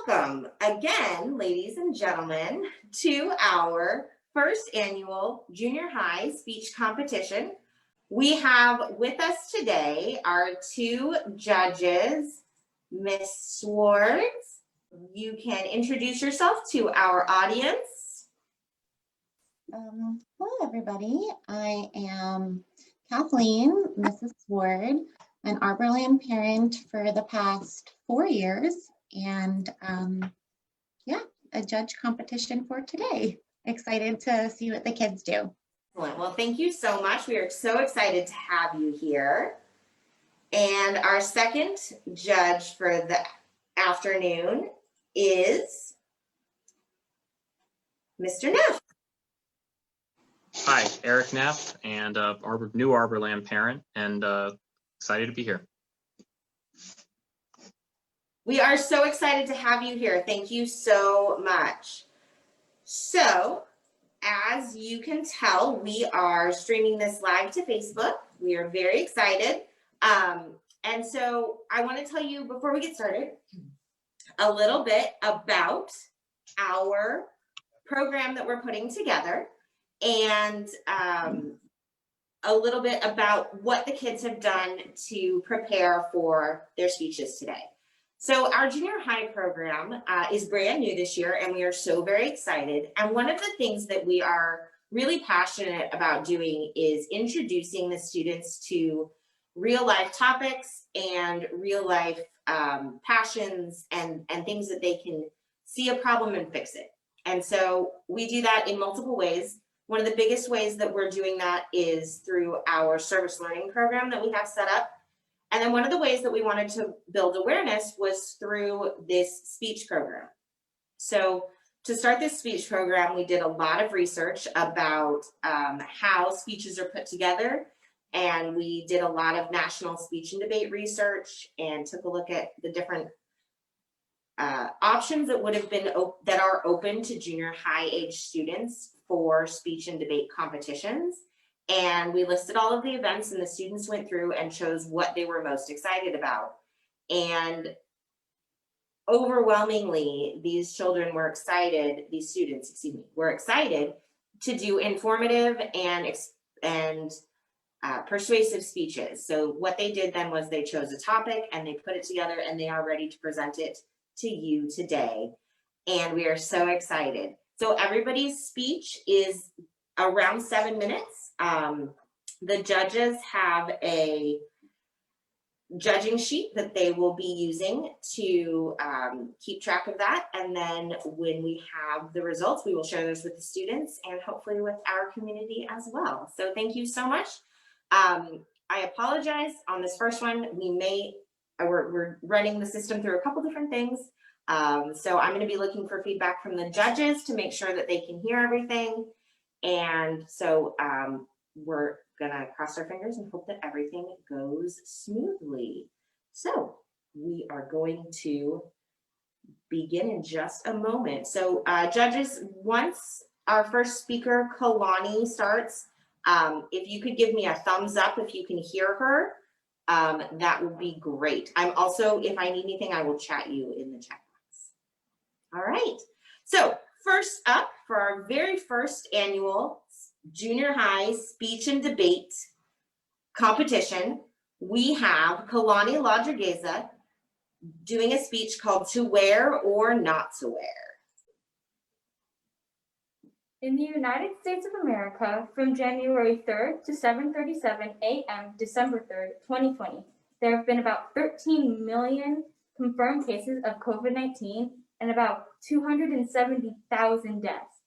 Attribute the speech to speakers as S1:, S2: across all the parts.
S1: Welcome again, ladies and gentlemen, to our first annual junior high speech competition. We have with us today our two judges. Miss Swartz, you can introduce yourself to our audience.
S2: Hello, everybody. I am Kathleen, Mrs. Ward, an Arborland parent for the past 4 years, and a judge competition for today. Excited to see what the kids do.
S1: Excellent. Well, thank you so much. We are so excited to have you here. And our second judge for the afternoon is Mr. Neff.
S3: Hi, Eric Neff, and new Arborland parent, and excited to be here.
S1: We are so excited to have you here. Thank you so much. So, as you can tell, we are streaming this live to Facebook. We are very excited. And so I want to tell you before we get started a little bit about our program that we're putting together and a little bit about what the kids have done to prepare for their speeches today. So our junior high program is brand new this year, and we are so very excited. And one of the things that we are really passionate about doing is introducing the students to real life topics and real life passions and things that they can see a problem and fix it. And so we do that in multiple ways. One of the biggest ways that we're doing that is through our service learning program that we have set up. And then one of the ways that we wanted to build awareness was through this speech program. So to start this speech program, we did a lot of research about how speeches are put together. And we did a lot of national speech and debate research and took a look at the different options that would have been that are open to junior high age students for speech and debate competitions. And we listed all of the events, and the students went through and chose what they were most excited about. And overwhelmingly, these students were excited to do informative and persuasive speeches. So what they did then was they chose a topic and they put it together, and they are ready to present it to you today. And we are so excited. So everybody's speech is around 7 minutes. The judges have a judging sheet that they will be using to keep track of that. And then when we have the results, we will share those with the students and hopefully with our community as well. So thank you so much. I apologize on this first one. We're running the system through a couple different things. So I'm going to be looking for feedback from the judges to make sure that they can hear everything. And so we're gonna cross our fingers and hope that everything goes smoothly. So we are going to begin in just a moment. So judges, once our first speaker, Kalani, starts, if you could give me a thumbs up if you can hear her, that would be great. I'm also, if I need anything, I will chat you in the chat box. All right, so first up for our very first annual junior high speech and debate competition, we have Kalani Ladrigueza doing a speech called To Wear or Not to Wear.
S4: In the United States of America, from January 3rd to 7:37 a.m. December 3rd, 2020, there have been about 13 million confirmed cases of COVID-19 and about 270,000 deaths.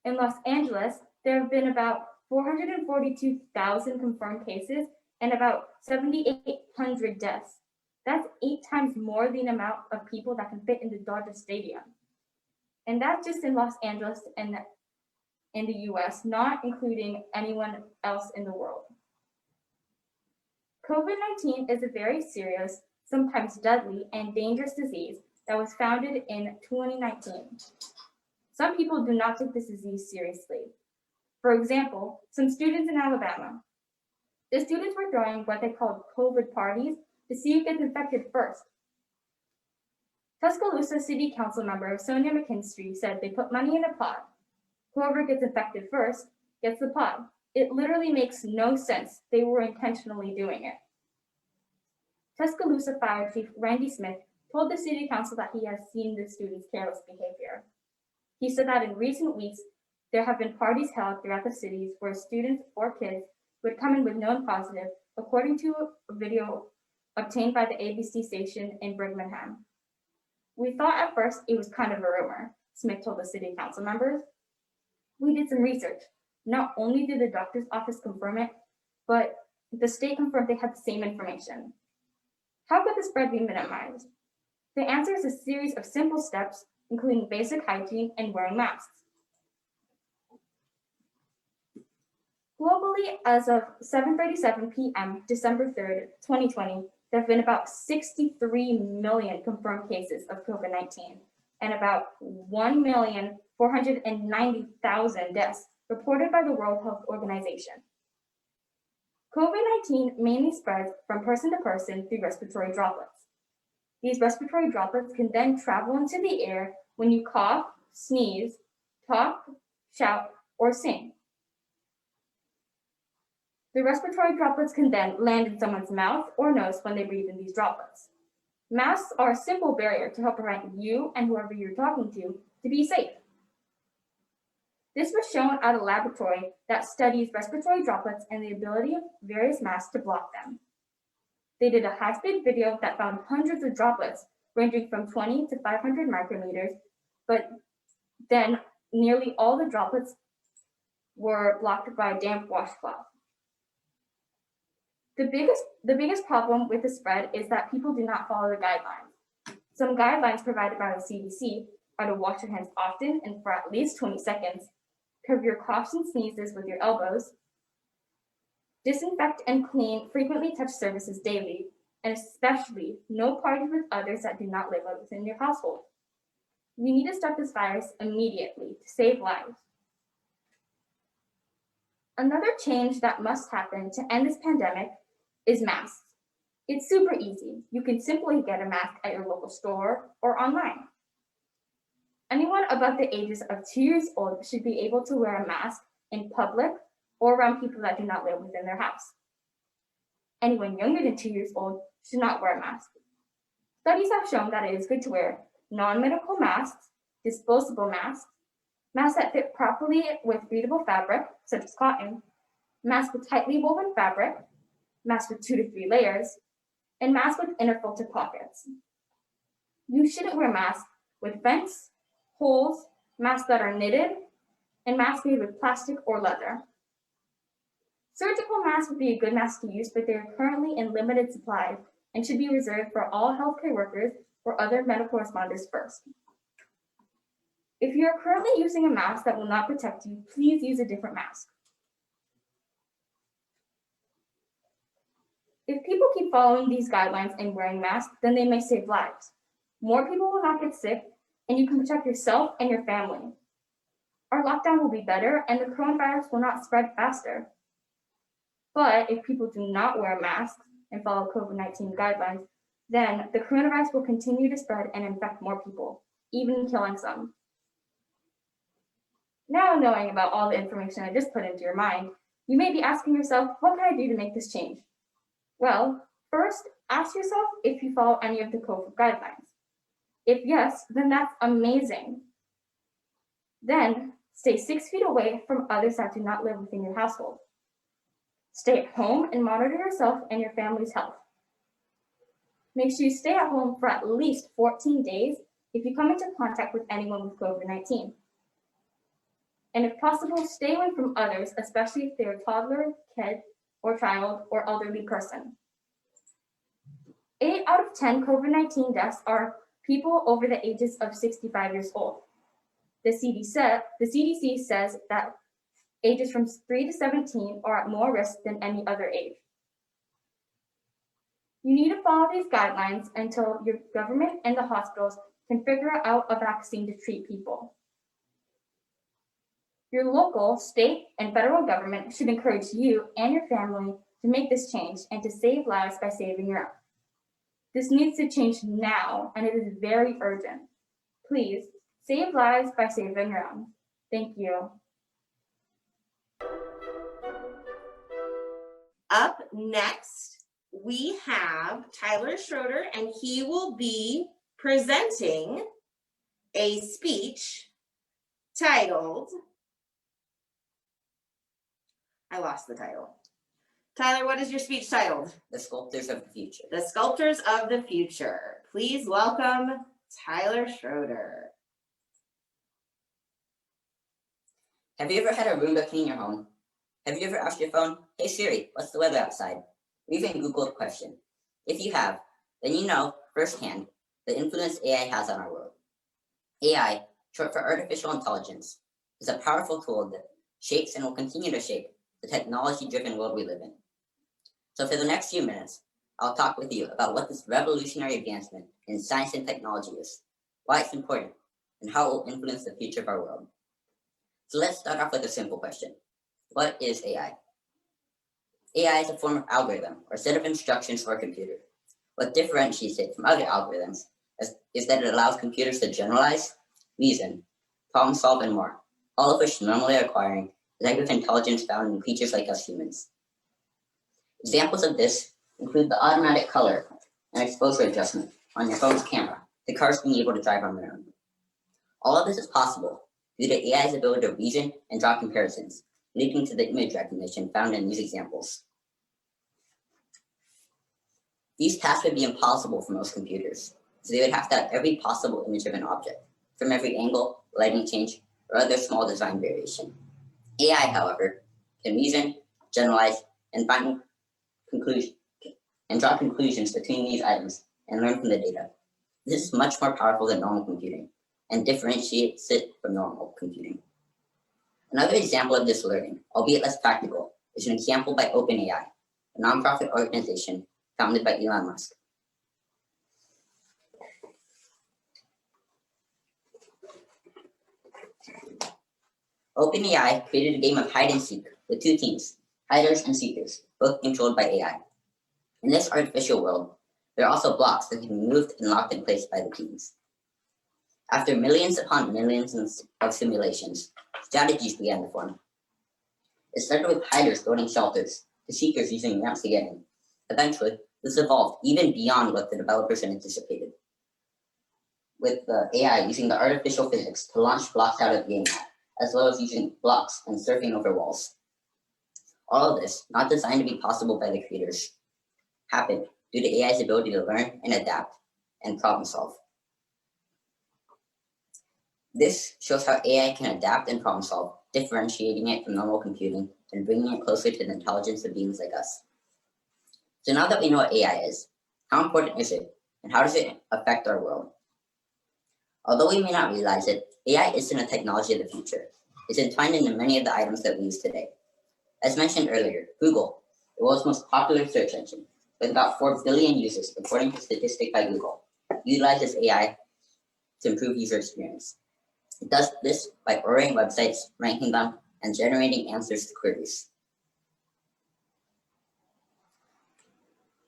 S4: In Los Angeles, there have been about 442,000 confirmed cases and about 7,800 deaths. That's 8 times more the amount of people that can fit in the Dodger Stadium. And that's just in Los Angeles and in the US, not including anyone else in the world. COVID-19 is a very serious, sometimes deadly, and dangerous disease that was founded in 2019. Some people do not take this disease seriously. For example, some students in Alabama. The students were throwing what they called COVID parties to see who gets infected first. Tuscaloosa City Council member Sonia McKinstry said they put money in a pot. Whoever gets infected first gets the pot. It literally makes no sense. They were intentionally doing it. Tuscaloosa Fire Chief Randy Smith told the City Council that he has seen the students' careless behavior. He said that in recent weeks, there have been parties held throughout the cities where students or kids would come in with known positive, according to a video obtained by the ABC station in Birmingham. We thought at first it was kind of a rumor, Smith told the City Council members. We did some research. Not only did the doctor's office confirm it, but the state confirmed they had the same information. How could the spread be minimized? The answer is a series of simple steps, including basic hygiene and wearing masks. Globally, as of 7:37 p.m., December 3rd, 2020, there have been about 63 million confirmed cases of COVID-19 and about 1,490,000 deaths reported by the World Health Organization. COVID-19 mainly spreads from person to person through respiratory droplets. These respiratory droplets can then travel into the air when you cough, sneeze, talk, shout, or sing. The respiratory droplets can then land in someone's mouth or nose when they breathe in these droplets. Masks are a simple barrier to help prevent you and whoever you're talking to be safe. This was shown at a laboratory that studies respiratory droplets and the ability of various masks to block them. They did a high-speed video that found hundreds of droplets ranging from 20 to 500 micrometers, but then nearly all the droplets were blocked by a damp washcloth. The biggest problem with the spread is that people do not follow the guidelines. Some guidelines provided by the CDC are to wash your hands often and for at least 20 seconds, cover your coughs and sneezes with your elbows, disinfect and clean frequently touch surfaces daily, and especially no parties with others that do not live within your household. We need to stop this virus immediately to save lives. Another change that must happen to end this pandemic is masks. It's super easy. You can simply get a mask at your local store or online. Anyone above the ages of 2 years old should be able to wear a mask in public or around people that do not live within their house. Anyone younger than 2 years old should not wear a mask. Studies have shown that it is good to wear non-medical masks, disposable masks, masks that fit properly with breathable fabric, such as cotton, masks with tightly woven fabric, masks with 2 to 3 layers, and masks with inner filter pockets. You shouldn't wear masks with vents, holes, masks that are knitted, and masks made with plastic or leather. Surgical masks would be a good mask to use, but they are currently in limited supply and should be reserved for all healthcare workers or other medical responders first. If you are currently using a mask that will not protect you, please use a different mask. If people keep following these guidelines and wearing masks, then they may save lives. More people will not get sick, and you can protect yourself and your family. Our lockdown will be better, and the coronavirus will not spread faster. But if people do not wear masks and follow COVID-19 guidelines, then the coronavirus will continue to spread and infect more people, even killing some. Now knowing about all the information I just put into your mind, you may be asking yourself, what can I do to make this change? Well, first, ask yourself if you follow any of the COVID guidelines. If yes, then that's amazing. Then, stay 6 feet away from others that do not live within your household. Stay at home and monitor yourself and your family's health. Make sure you stay at home for at least 14 days if you come into contact with anyone with COVID-19. And if possible, stay away from others, especially if they're a toddler, kid, or child, or elderly person. 8 out of 10 COVID-19 deaths are people over the ages of 65 years old. The CDC says that ages from 3 to 17 are at more risk than any other age. You need to follow these guidelines until your government and the hospitals can figure out a vaccine to treat people. Your local, state, and federal government should encourage you and your family to make this change and to save lives by saving your own. This needs to change now, and it is very urgent. Please, save lives by saving your own. Thank you.
S1: Up next, we have Tyler Schroeder, and he will be presenting a speech titled, I lost the title. Tyler, what is your speech titled?
S5: The Sculptors of the Future.
S1: The Sculptors of the Future. Please welcome Tyler Schroeder.
S5: Have you ever had a Roomba clean your home? Have you ever asked your phone, "Hey Siri, what's the weather outside?" Or even Googled a question? If you have, then you know firsthand the influence AI has on our world. AI, short for artificial intelligence, is a powerful tool that shapes and will continue to shape the technology-driven world we live in. So for the next few minutes, I'll talk with you about what this revolutionary advancement in science and technology is, why it's important, and how it will influence the future of our world. So let's start off with a simple question. What is AI? AI is a form of algorithm or set of instructions for a computer. What differentiates it from other algorithms is that it allows computers to generalize, reason, problem solve, and more, all of which normally requiring the type of intelligence found in creatures like us humans. Examples of this include the automatic color and exposure adjustment on your phone's camera, the cars being able to drive on their own. All of this is possible due to AI's ability to reason and draw comparisons, leading to the image recognition found in these examples. These tasks would be impossible for most computers, so they would have to have every possible image of an object, from every angle, lighting change, or other small design variation. AI, however, can reason, generalize, and draw conclusions between these items and learn from the data. This is much more powerful than normal computing and differentiates it from normal computing. Another example of this learning, albeit less practical, is an example by OpenAI, a nonprofit organization founded by Elon Musk. OpenAI created a game of hide and seek with two teams, hiders and seekers, both controlled by AI. In this artificial world, there are also blocks that can be moved and locked in place by the teams. After millions upon millions of simulations, strategies began to form. It started with hiders building shelters, to seekers using ramps to get in. Eventually, this evolved even beyond what the developers had anticipated, with the AI using the artificial physics to launch blocks out of the game, as well as using blocks and surfing over walls. All of this, not designed to be possible by the creators, happened due to AI's ability to learn and adapt and problem solve. This shows how AI can adapt and problem solve, differentiating it from normal computing and bringing it closer to the intelligence of beings like us. So now that we know what AI is, how important is it, and how does it affect our world? Although we may not realize it, AI isn't a technology of the future. It's entwined into many of the items that we use today. As mentioned earlier, Google, the world's most popular search engine, with about 4 billion users according to statistics by Google, utilizes AI to improve user experience. It does this by ordering websites, ranking them, and generating answers to queries.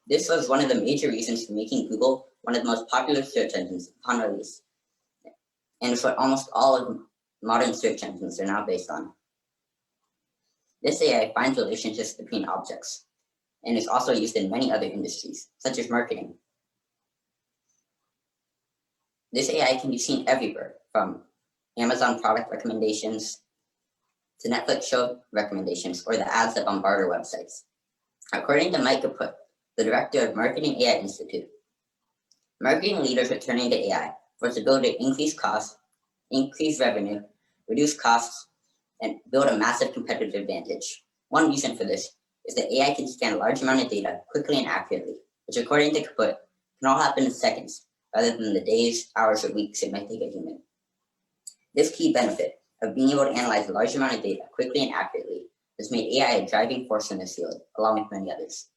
S5: This was one of the major reasons for making Google one of the most popular search engines upon release, and it's what almost all of modern search engines are now based on. This AI finds relationships between objects, and is also used in many other industries, such as marketing. This AI can be seen everywhere, from Amazon product recommendations to Netflix show recommendations or the ads that bombard our websites. According to Mike Kaput, the director of Marketing AI Institute, marketing leaders are turning to AI for its ability to increase costs, increase revenue, reduce costs, and build a massive competitive advantage. One reason for this is that AI can scan a large amount of data quickly and accurately, which according to Kaput, can all happen in seconds, rather than the days, hours, or weeks it might take a human. This key benefit of being able to analyze a large amount of data quickly and accurately has made AI a driving force in this field, along with many others.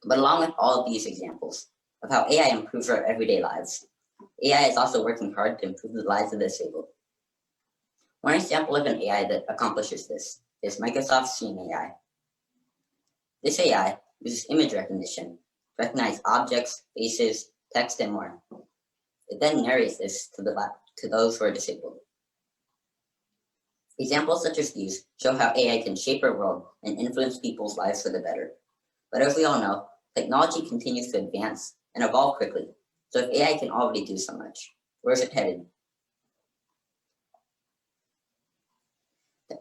S5: But along with all of these examples of how AI improves our everyday lives, AI is also working hard to improve the lives of the disabled. One example of an AI that accomplishes this is Microsoft's Scene AI. This AI uses image recognition to recognize objects, faces, text, and more. It then narrates this to those who are disabled. Examples such as these show how AI can shape our world and influence people's lives for the better. But as we all know, technology continues to advance and evolve quickly. So if AI can already do so much, where's it headed?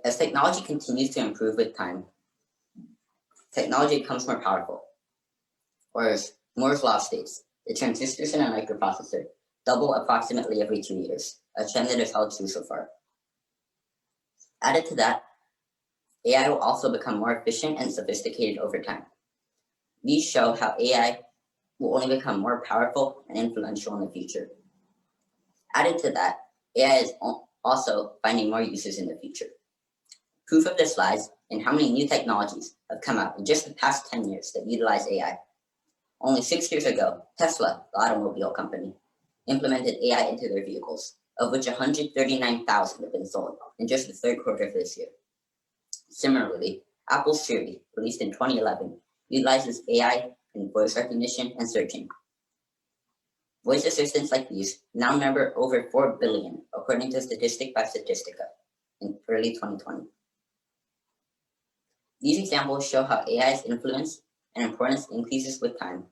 S5: As technology continues to improve with time, technology becomes more powerful. Or as Moore's law states, the transistors in a microprocessor double approximately every 2 years, a trend that has held true so far. Added to that, AI will also become more efficient and sophisticated over time. These show how AI will only become more powerful and influential in the future. Added to that, AI is also finding more uses in the future. Proof of this lies in how many new technologies have come out in just the past 10 years that utilize AI. Only 6 years ago, Tesla, the automobile company, implemented AI into their vehicles, of which 139,000 have been sold in just the third quarter of this year. Similarly, Apple's Siri, released in 2011, utilizes AI in voice recognition and searching. Voice assistants like these now number over 4 billion, according to a statistic by Statistica in early 2020. These examples show how AI's influence and importance increases with time.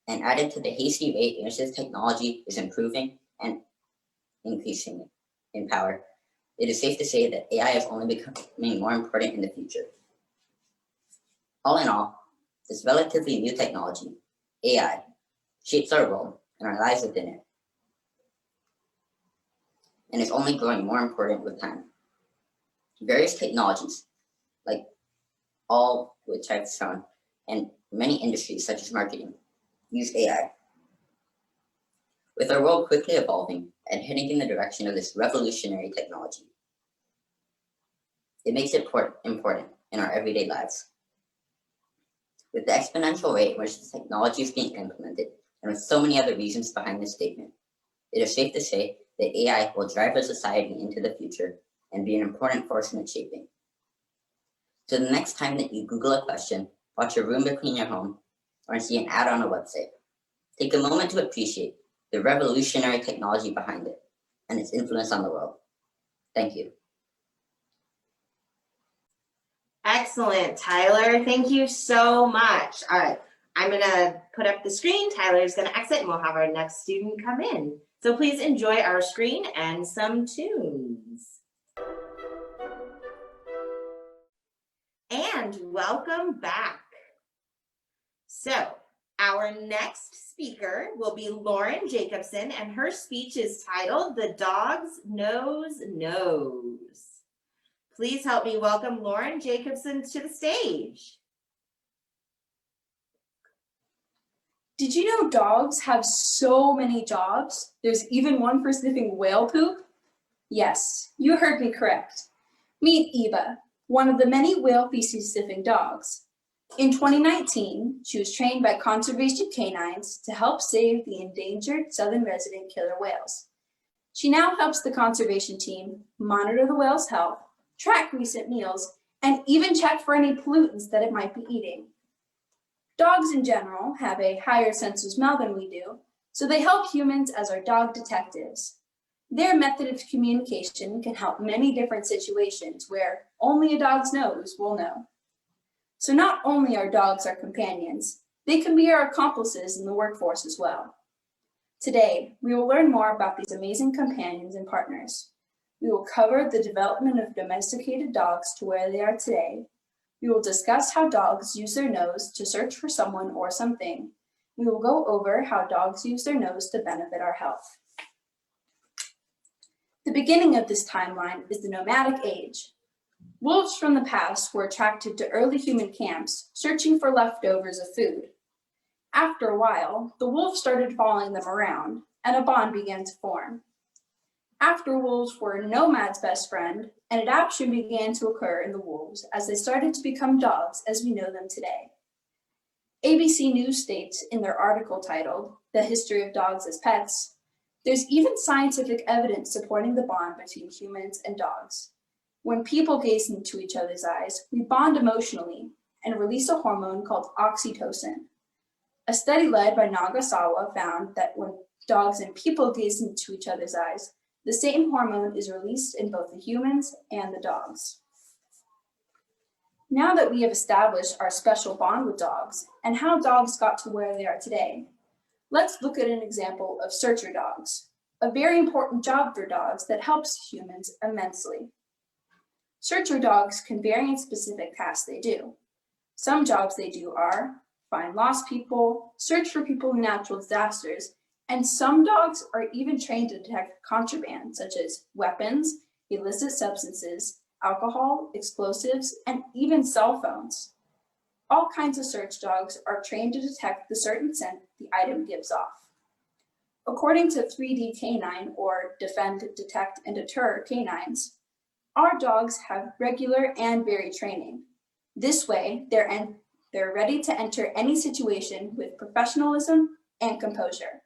S5: And added to the hasty rate in which this technology is improving and increasing in power, it is safe to say that AI is only becoming more important in the future. All in all, this relatively new technology, AI, shapes our world and our lives within it, and is only growing more important with time. Various technologies, like all which I've shown, and many industries such as marketing, use AI. With our world quickly evolving and heading in the direction of this revolutionary technology, it makes it important in our everyday lives. With the exponential rate in which this technology is being implemented, and with so many other reasons behind this statement, it is safe to say that AI will drive our society into the future and be an important force in its shaping. So the next time that you Google a question, watch a Roomba clean your home, or see an ad on a website, take a moment to appreciate the revolutionary technology behind it and its influence on the world. Thank you.
S1: Excellent, Tyler. Thank you so much. All right, I'm gonna put up the screen. Tyler's gonna exit and we'll have our next student come in. So please enjoy our screen and some tunes. And welcome back. So our next speaker will be Lauren Jacobson, and her speech is titled "The Dog's Nose Knows." Please help me welcome Lauren Jacobson to the stage.
S6: Did you know dogs have so many jobs? There's even one for sniffing whale poop? Yes, you heard me correct. Meet Eva, one of the many whale feces sniffing dogs. In 2019, she was trained by conservation canines to help save the endangered southern resident killer whales. She now helps the conservation team monitor the whale's health, track recent meals, and even check for any pollutants that it might be eating. Dogs in general have a higher sense of smell than we do, so they help humans as our dog detectives. Their method of communication can help many different situations where only a dog's nose will know. So not only are dogs our companions, they can be our accomplices in the workforce as well. Today, we will learn more about these amazing companions and partners. We will cover the development of domesticated dogs to where they are today. We will discuss how dogs use their nose to search for someone or something. We will go over how dogs use their nose to benefit our health. The beginning of this timeline is the nomadic age. Wolves from the past were attracted to early human camps, searching for leftovers of food. After a while, the wolves started following them around, and a bond began to form. After wolves were a nomad's best friend, an adaptation began to occur in the wolves as they started to become dogs as we know them today. ABC News states in their article titled, "The History of Dogs as Pets," there's even scientific evidence supporting the bond between humans and dogs. When people gaze into each other's eyes, we bond emotionally and release a hormone called oxytocin. A study led by Nagasawa found that when dogs and people gaze into each other's eyes, the same hormone is released in both the humans and the dogs. Now that we have established our special bond with dogs and how dogs got to where they are today, let's look at an example of searcher dogs, a very important job for dogs that helps humans immensely. Searcher dogs can vary in specific tasks they do. Some jobs they do are find lost people, search for people in natural disasters, and some dogs are even trained to detect contraband such as weapons, illicit substances, alcohol, explosives, and even cell phones. All kinds of search dogs are trained to detect the certain scent the item gives off. According to 3D Canine, or Defend, Detect, and Deter canines, our dogs have regular and varied training. This way, they're ready to enter any situation with professionalism and composure.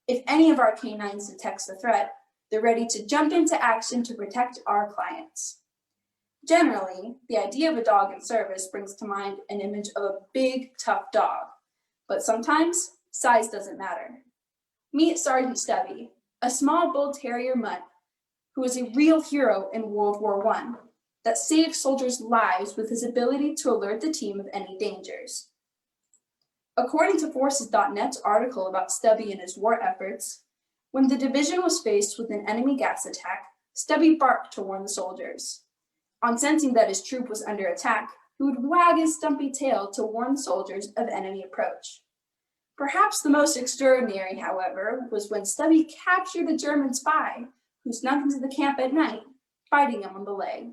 S6: If any of our canines detects a threat, they're ready to jump into action to protect our clients. Generally, the idea of a dog in service brings to mind an image of a big, tough dog, but sometimes size doesn't matter. Meet Sergeant Stubby, a small bull terrier mutt who was a real hero in World War I that saved soldiers' lives with his ability to alert the team of any dangers. According to Forces.net's article about Stubby and his war efforts, when the division was faced with an enemy gas attack, Stubby barked to warn the soldiers. On sensing that his troop was under attack, he would wag his stumpy tail to warn the soldiers of enemy approach. Perhaps the most extraordinary, however, was when Stubby captured a German spy who snuck into the camp at night, biting him on the leg.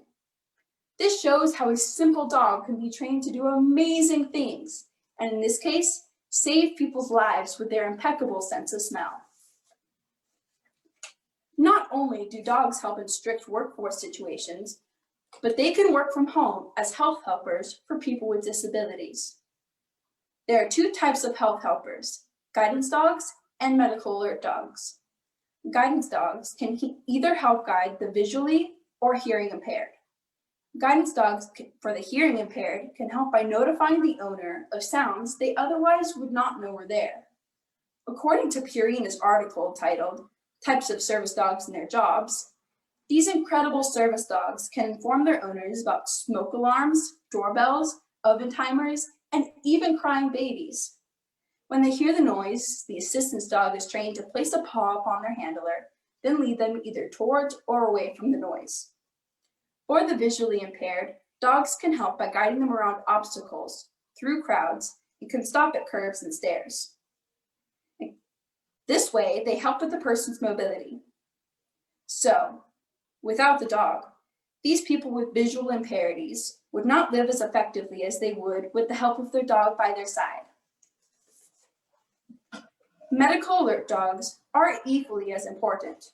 S6: This shows how a simple dog can be trained to do amazing things, and in this case, save people's lives with their impeccable sense of smell. Not only do dogs help in strict workforce situations, but they can work from home as health helpers for people with disabilities. There are two types of health helpers, guidance dogs and medical alert dogs. Guidance dogs can either help guide the visually or hearing impaired. Guidance dogs for the hearing impaired can help by notifying the owner of sounds they otherwise would not know were there. According to Purina's article titled Types of Service Dogs and Their Jobs, these incredible service dogs can inform their owners about smoke alarms, doorbells, oven timers, and even crying babies. When they hear the noise, the assistance dog is trained to place a paw upon their handler, then lead them either towards or away from the noise. For the visually impaired, dogs can help by guiding them around obstacles, through crowds, and can stop at curbs and stairs. This way, they help with the person's mobility. So, without the dog, these people with visual impairments would not live as effectively as they would with the help of their dog by their side. Medical alert dogs are equally as important.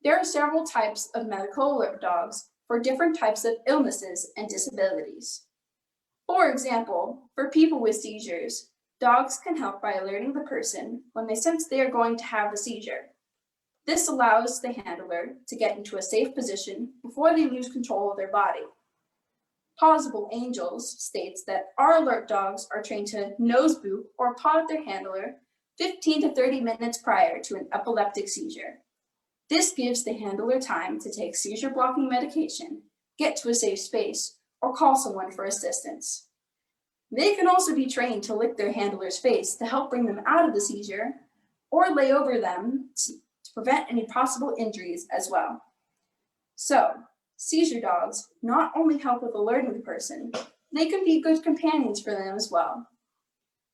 S6: There are several types of medical alert dogs for different types of illnesses and disabilities. For example, for people with seizures, dogs can help by alerting the person when they sense they are going to have a seizure. This allows the handler to get into a safe position before they lose control of their body. Pausable Angels states that our alert dogs are trained to nose boop or paw at their handler 15 to 30 minutes prior to an epileptic seizure. This gives the handler time to take seizure blocking medication, get to a safe space, or call someone for assistance. They can also be trained to lick their handler's face to help bring them out of the seizure, or lay over them to prevent any possible injuries as well. So, seizure dogs not only help with alerting the person, they can be good companions for them as well.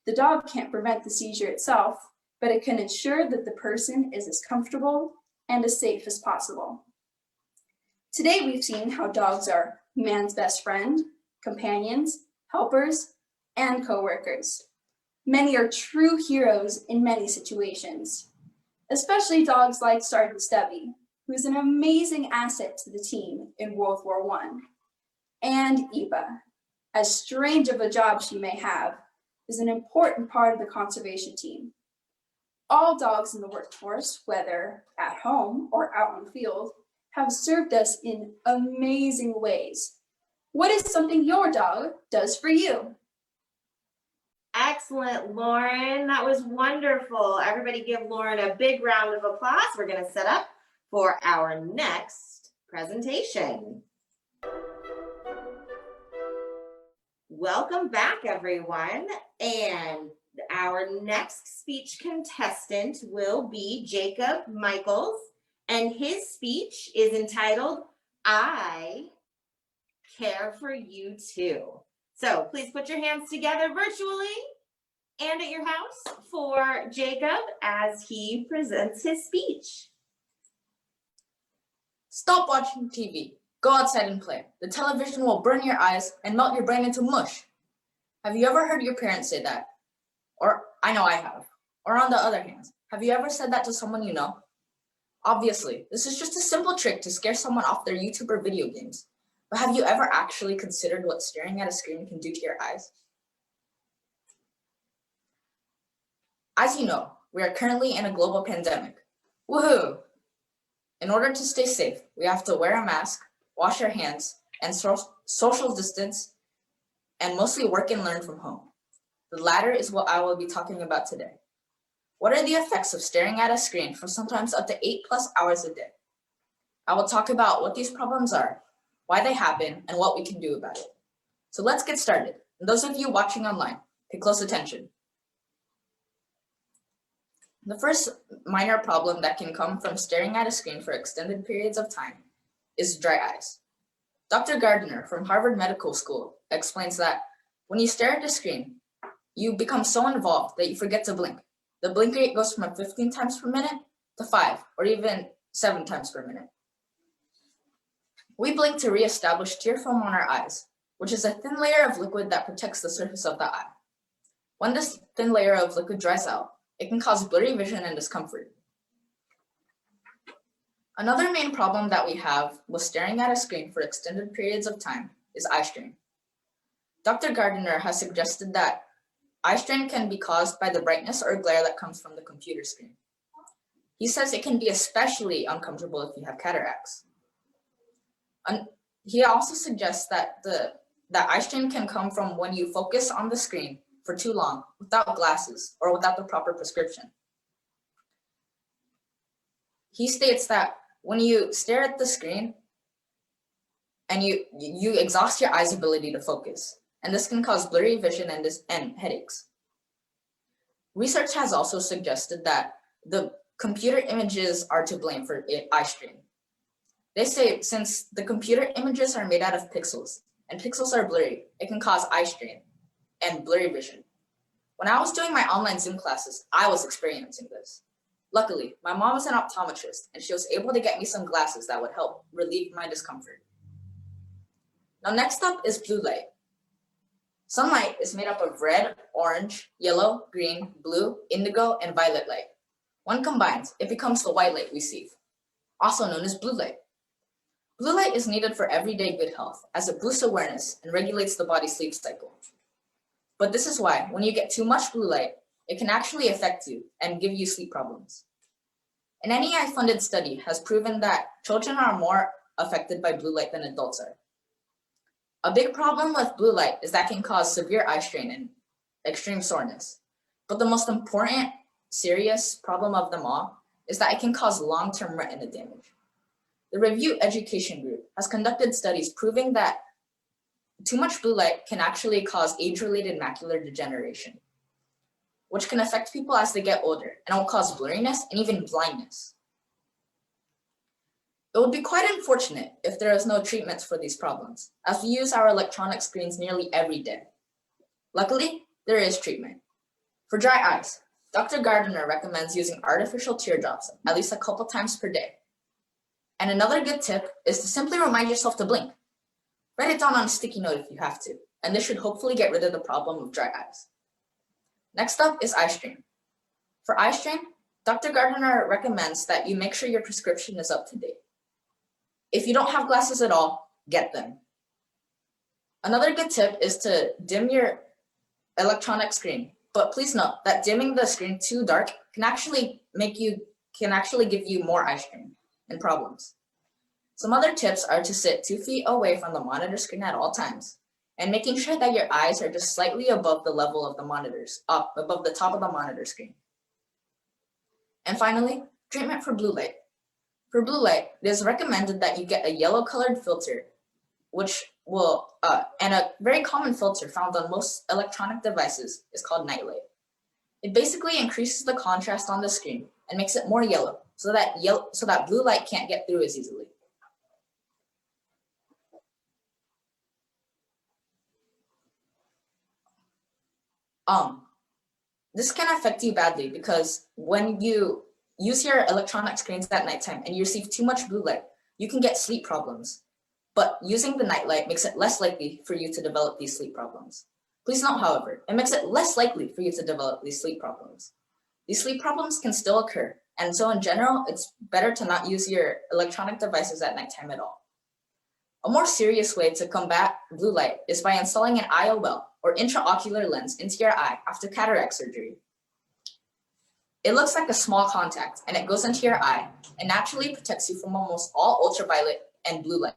S6: The dog can't prevent the seizure itself, but it can ensure that the person is as comfortable and as safe as possible. Today we've seen how dogs are man's best friend, companions, helpers, and co-workers. Many are true heroes in many situations, especially dogs like Sergeant Stubby, who is an amazing asset to the team in World War I. And Eva, as strange of a job she may have, is an important part of the conservation team. All dogs in the workforce, whether at home or out on the field, have served us in amazing ways. What is something your dog does for you?
S1: At excellent, Lauren. That was wonderful. Everybody give Lauren a big round of applause. We're going to set up for our next presentation. Welcome back, everyone. And our next speech contestant will be Jacob Michaels, and his speech is entitled, I Care for You Too. So please put your hands together virtually and at your house for Jacob as he presents his speech.
S7: Stop watching TV. Go outside and play. The television will burn your eyes and melt your brain into mush. Have you ever heard your parents say that? Or I know I have. Or on the other hand, have you ever said that to someone you know? Obviously, this is just a simple trick to scare someone off their YouTube or video games. But have you ever actually considered what staring at a screen can do to your eyes? As you know, we are currently in a global pandemic. Woohoo! In order to stay safe, we have to wear a mask, wash our hands, and social distance, and mostly work and learn from home. The latter is what I will be talking about today. What are the effects of staring at a screen for sometimes up to 8+ hours a day? I will talk about what these problems are, why they happen, and what we can do about it. So let's get started. And those of you watching online, pay close attention. The first minor problem that can come from staring at a screen for extended periods of time is dry eyes. Dr. Gardner from Harvard Medical School explains that when you stare at a screen, you become so involved that you forget to blink. The blink rate goes from 15 times per minute to 5 or even 7 times per minute. We blink to reestablish tear film on our eyes, which is a thin layer of liquid that protects the surface of the eye. When this thin layer of liquid dries out, it can cause blurry vision and discomfort. Another main problem that we have with staring at a screen for extended periods of time is eye strain. Dr. Gardner has suggested that eye strain can be caused by the brightness or glare that comes from the computer screen. He says it can be especially uncomfortable if you have cataracts. He also suggests that eye strain can come from when you focus on the screen for too long without glasses or without the proper prescription. He states that when you stare at the screen and you exhaust your eye's ability to focus, and this can cause blurry vision and headaches. Research has also suggested that the computer images are to blame for eye strain. They say since the computer images are made out of pixels and pixels are blurry, it can cause eye strain and blurry vision. When I was doing my online Zoom classes, I was experiencing this. Luckily, my mom is an optometrist and she was able to get me some glasses that would help relieve my discomfort. Now next up is blue light. Sunlight is made up of red, orange, yellow, green, blue, indigo, and violet light. When combined, it becomes the white light we see, also known as blue light. Blue light is needed for everyday good health as it boosts awareness and regulates the body's sleep cycle. But this is why when you get too much blue light, it can actually affect you and give you sleep problems. An NEI-funded study has proven that children are more affected by blue light than adults are. A big problem with blue light is that it can cause severe eye strain and extreme soreness. But the most important, serious problem of them all is that it can cause long-term retina damage. The Review Education Group has conducted studies proving that too much blue light can actually cause age-related macular degeneration, which can affect people as they get older and will cause blurriness and even blindness. It would be quite unfortunate if there is no treatments for these problems, as we use our electronic screens nearly every day. Luckily, there is treatment. For dry eyes, Dr. Gardner recommends using artificial teardrops at least a couple times per day. And another good tip is to simply remind yourself to blink. Write it down on a sticky note if you have to, and this should hopefully get rid of the problem of dry eyes. Next up is eye strain. For eye strain, Dr. Gardner recommends that you make sure your prescription is up to date. If you don't have glasses at all, get them. Another good tip is to dim your electronic screen, but please note that dimming the screen too dark can actually give you more eye strain and problems. Some other tips are to sit 2 feet away from the monitor screen at all times and making sure that your eyes are just slightly above the level of the monitors, up above the top of the monitor screen. And finally, treatment for blue light. For blue light, it is recommended that you get a yellow colored filter, which will, and a very common filter found on most electronic devices is called night light. It basically increases the contrast on the screen and makes it more yellow so that blue light can't get through as easily. This can affect you badly because when you use your electronic screens at nighttime and you receive too much blue light, you can get sleep problems. But using the night light makes it less likely for you to develop these sleep problems. Please note, however, it makes it less likely for you to develop these sleep problems. These sleep problems can still occur, and so in general, it's better to not use your electronic devices at nighttime at all. A more serious way to combat blue light is by installing an IOL, or intraocular lens, into your eye after cataract surgery. It looks like a small contact, and it goes into your eye and naturally protects you from almost all ultraviolet and blue light.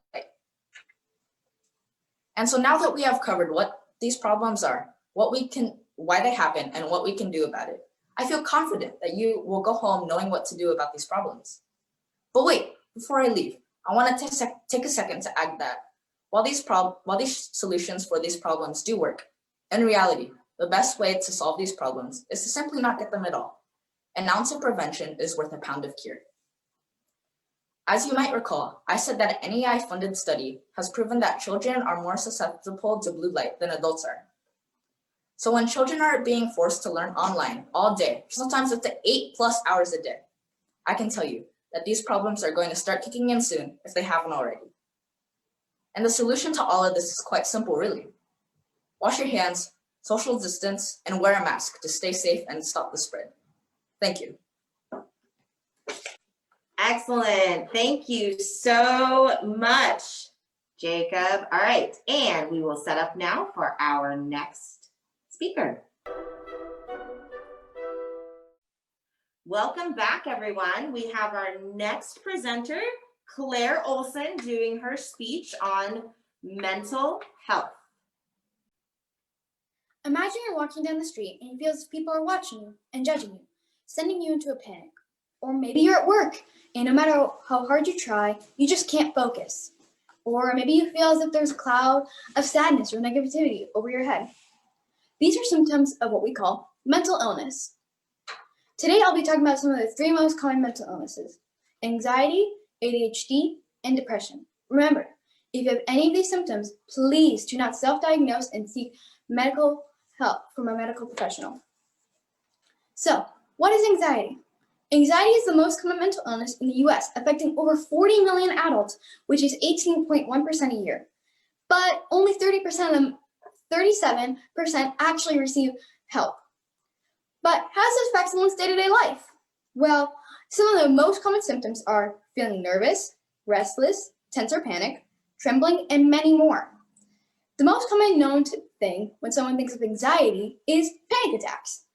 S7: And so now that we have covered what these problems are, why they happen, and what we can do about it, I feel confident that you will go home knowing what to do about these problems. But wait, before I leave, I want to take a second to add that while these solutions for these problems do work, in reality, the best way to solve these problems is to simply not get them at all. An ounce of prevention is worth a pound of cure. As you might recall, I said that an NEI-funded study has proven that children are more susceptible to blue light than adults are. So when children are being forced to learn online all day, sometimes up to 8+ hours a day, I can tell you that these problems are going to start kicking in soon if they haven't already. And the solution to all of this is quite simple, really. Wash your hands, social distance, and wear a mask to stay safe and stop the spread. Thank you.
S1: Excellent. Thank you so much, Jacob. All right, and we will set up now for our next speaker. Welcome back, everyone. We have our next presenter, Claire Olson, doing her speech on mental health.
S8: Imagine you're walking down the street and you feel as if people are watching you and judging you, sending you into a panic. Or maybe you're at work and no matter how hard you try, you just can't focus. Or maybe you feel as if there's a cloud of sadness or negativity over your head. These are symptoms of what we call mental illness. Today, I'll be talking about some of the 3 most common mental illnesses: anxiety, ADHD, and depression. Remember, if you have any of these symptoms, please do not self-diagnose and seek medical help from a medical professional. So, what is anxiety? Anxiety is the most common mental illness in the US, affecting over 40 million adults, which is 18.1% a year. But only 30% of them, 37% actually receive help. But how does this affect someone's day-to-day life? Well, some of the most common symptoms are feeling nervous, restless, tense or panic, trembling, and many more. The most common known thing when someone thinks of anxiety is panic attacks.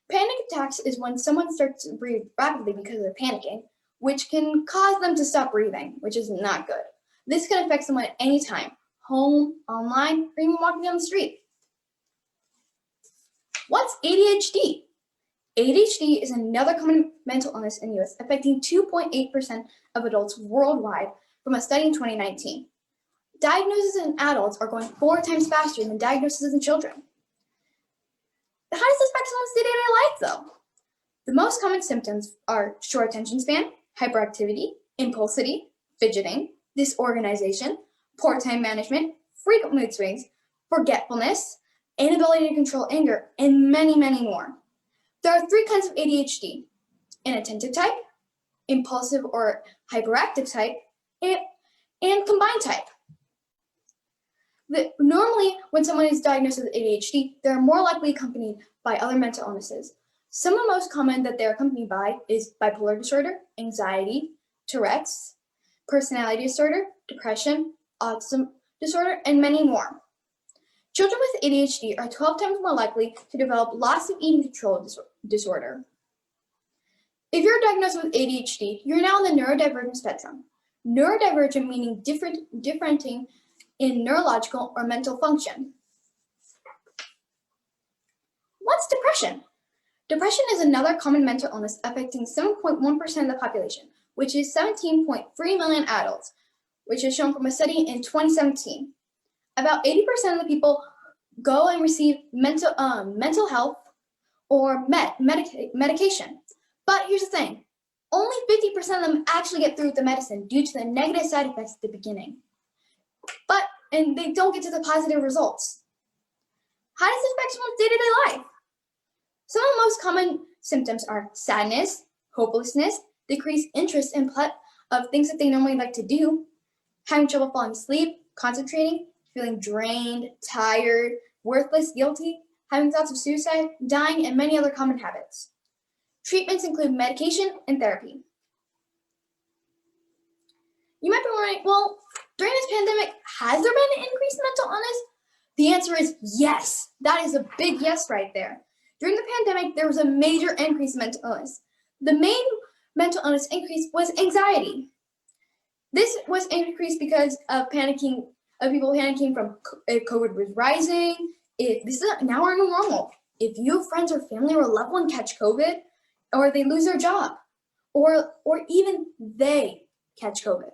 S8: Panic attacks is when someone starts to breathe rapidly because they're panicking, which can cause them to stop breathing, which is not good. This can affect someone at any time, home, online, or even walking down the street. What's ADHD? ADHD is another common mental illness in the US, affecting 2.8% of adults worldwide from a study in 2019. Diagnoses in adults are going 4 times faster than diagnoses in children. How does this affect someone's day-to-day life, though? The most common symptoms are short attention span, hyperactivity, impulsivity, fidgeting, disorganization, poor time management, frequent mood swings, forgetfulness, inability to control anger, and many, many more. There are 3 kinds of ADHD: inattentive type, impulsive or hyperactive type, and combined type. Normally, when someone is diagnosed with ADHD, they're more likely accompanied by other mental illnesses. Some of the most common that they're accompanied by is bipolar disorder, anxiety, Tourette's, personality disorder, depression, autism disorder, and many more. Children with ADHD are 12 times more likely to develop loss of eating control disorder. If you're diagnosed with ADHD, you're now on the neurodivergent spectrum. Neurodivergent meaning differentiating in neurological or mental function. what's depression? Depression is another common mental illness affecting 7.1% of the population, which is 17.3 million adults, which is shown from a study in 2017. About 80% of the people go and receive mental health or medication. But here's the thing, only 50% of them actually get through with the medicine due to the negative side effects at the beginning. And they don't get to the positive results. How does this affect someone's day-to-day life? Some of the most common symptoms are sadness, hopelessness, decreased interest in of things that they normally like to do, having trouble falling asleep, concentrating, feeling drained, tired, worthless, guilty, having thoughts of suicide, dying, and many other common habits. Treatments include medication and therapy. You might be wondering, well, during this pandemic, has there been an increase in mental illness? The answer is yes. That is a big yes right there. During the pandemic, there was a major increase in mental illness. The main mental illness increase was anxiety. This was increased because of people panicking from if COVID was rising. If this is now our new normal. If you have friends or family or a loved one catch COVID, or they lose their job, or even they catch COVID,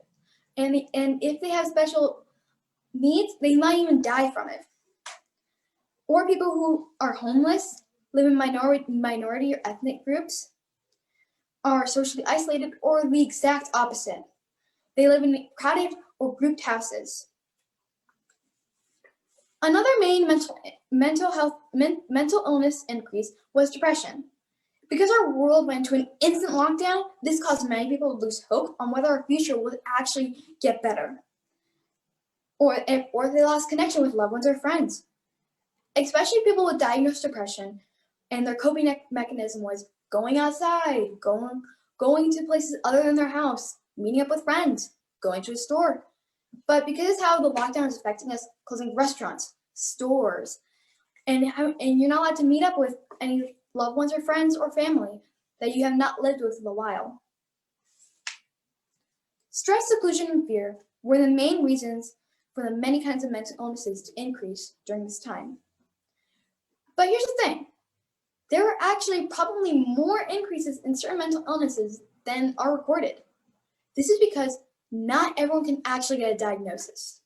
S8: and if they have special needs, they might even die from it. Or people who are homeless, live in minority or ethnic groups, are socially isolated, or the exact opposite. They live in crowded or grouped houses. Another main mental illness increase was depression. Because our world went to an instant lockdown, this caused many people to lose hope on whether our future would actually get better, or if they lost connection with loved ones or friends. Especially people with diagnosed depression, and their coping mechanism was going outside, going to places other than their house, meeting up with friends, going to a store. But because how the lockdown is affecting us, closing restaurants, stores, and you're not allowed to meet up with any loved ones or friends or family that you have not lived with in a while. Stress, seclusion, and fear were the main reasons for the many kinds of mental illnesses to increase during this time. But here's the thing, there are actually probably more increases in certain mental illnesses than are recorded. This is because not everyone can actually get a diagnosis.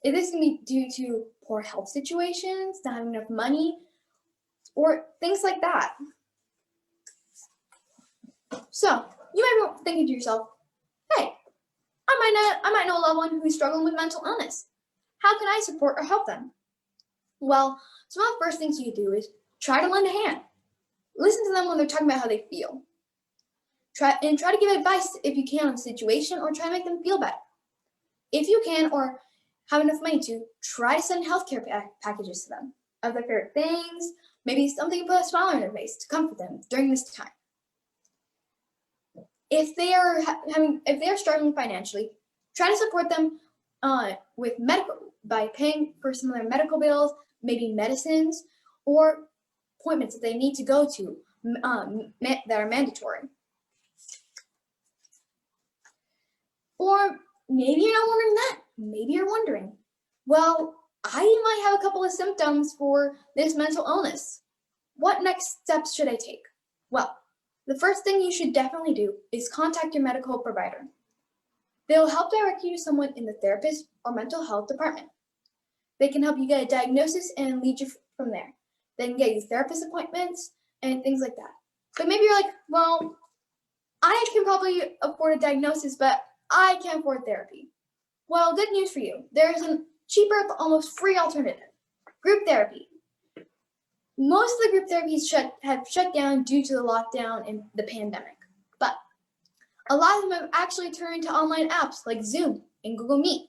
S8: This can be due to poor health situations, not having enough money, or things like that. So you might be thinking to yourself, hey, I might know a loved one who's struggling with mental illness. How can I support or help them? Well, some of the first things you do is try to lend a hand. Listen to them when they're talking about how they feel. Try to give advice if you can on the situation, or try to make them feel better. If you can or have enough money to, try to send healthcare packages to them of their favorite things, maybe something to put a smile on their face to comfort them during this time. If they are struggling financially, try to support them by paying for some of their medical bills, maybe medicines, or appointments that they need to go to that are mandatory. Or maybe you're not wondering that. Maybe you're wondering, well, I might have a couple of symptoms for this mental illness. What next steps should I take? Well, the first thing you should definitely do is contact your medical provider. They'll help direct you to someone in the therapist or mental health department. They can help you get a diagnosis and lead you from there. They can get you therapist appointments and things like that. But maybe you're like, well, I can probably afford a diagnosis, but I can't afford therapy. Well, good news for you. There's a cheaper but almost free alternative, group therapy. Most of the group therapies have shut down due to the lockdown and the pandemic, but a lot of them have actually turned to online apps like Zoom and Google Meet.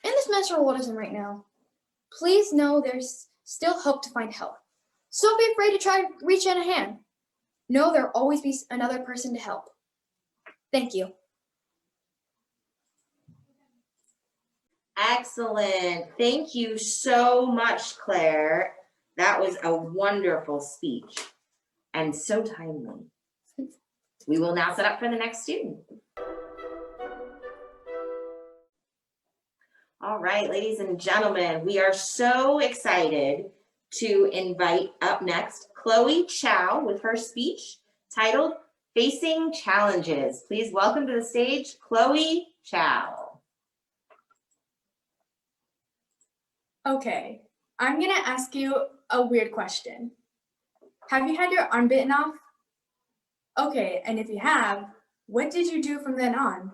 S8: In this mental world isn't right now, please know there's still hope to find help. So don't be afraid to try to reach out a hand. Know there'll always be another person to help. Thank you.
S1: Excellent. Thank you so much, Claire. That was a wonderful speech and so timely. We will now set up for the next student. All right, ladies and gentlemen, we are so excited to invite up next Chloe Chow with her speech titled Facing Challenges. Please welcome to the stage, Chloe Chow.
S9: Okay, I'm gonna ask you a weird question. Have you had your arm bitten off? Okay, and if you have, what did you do from then on?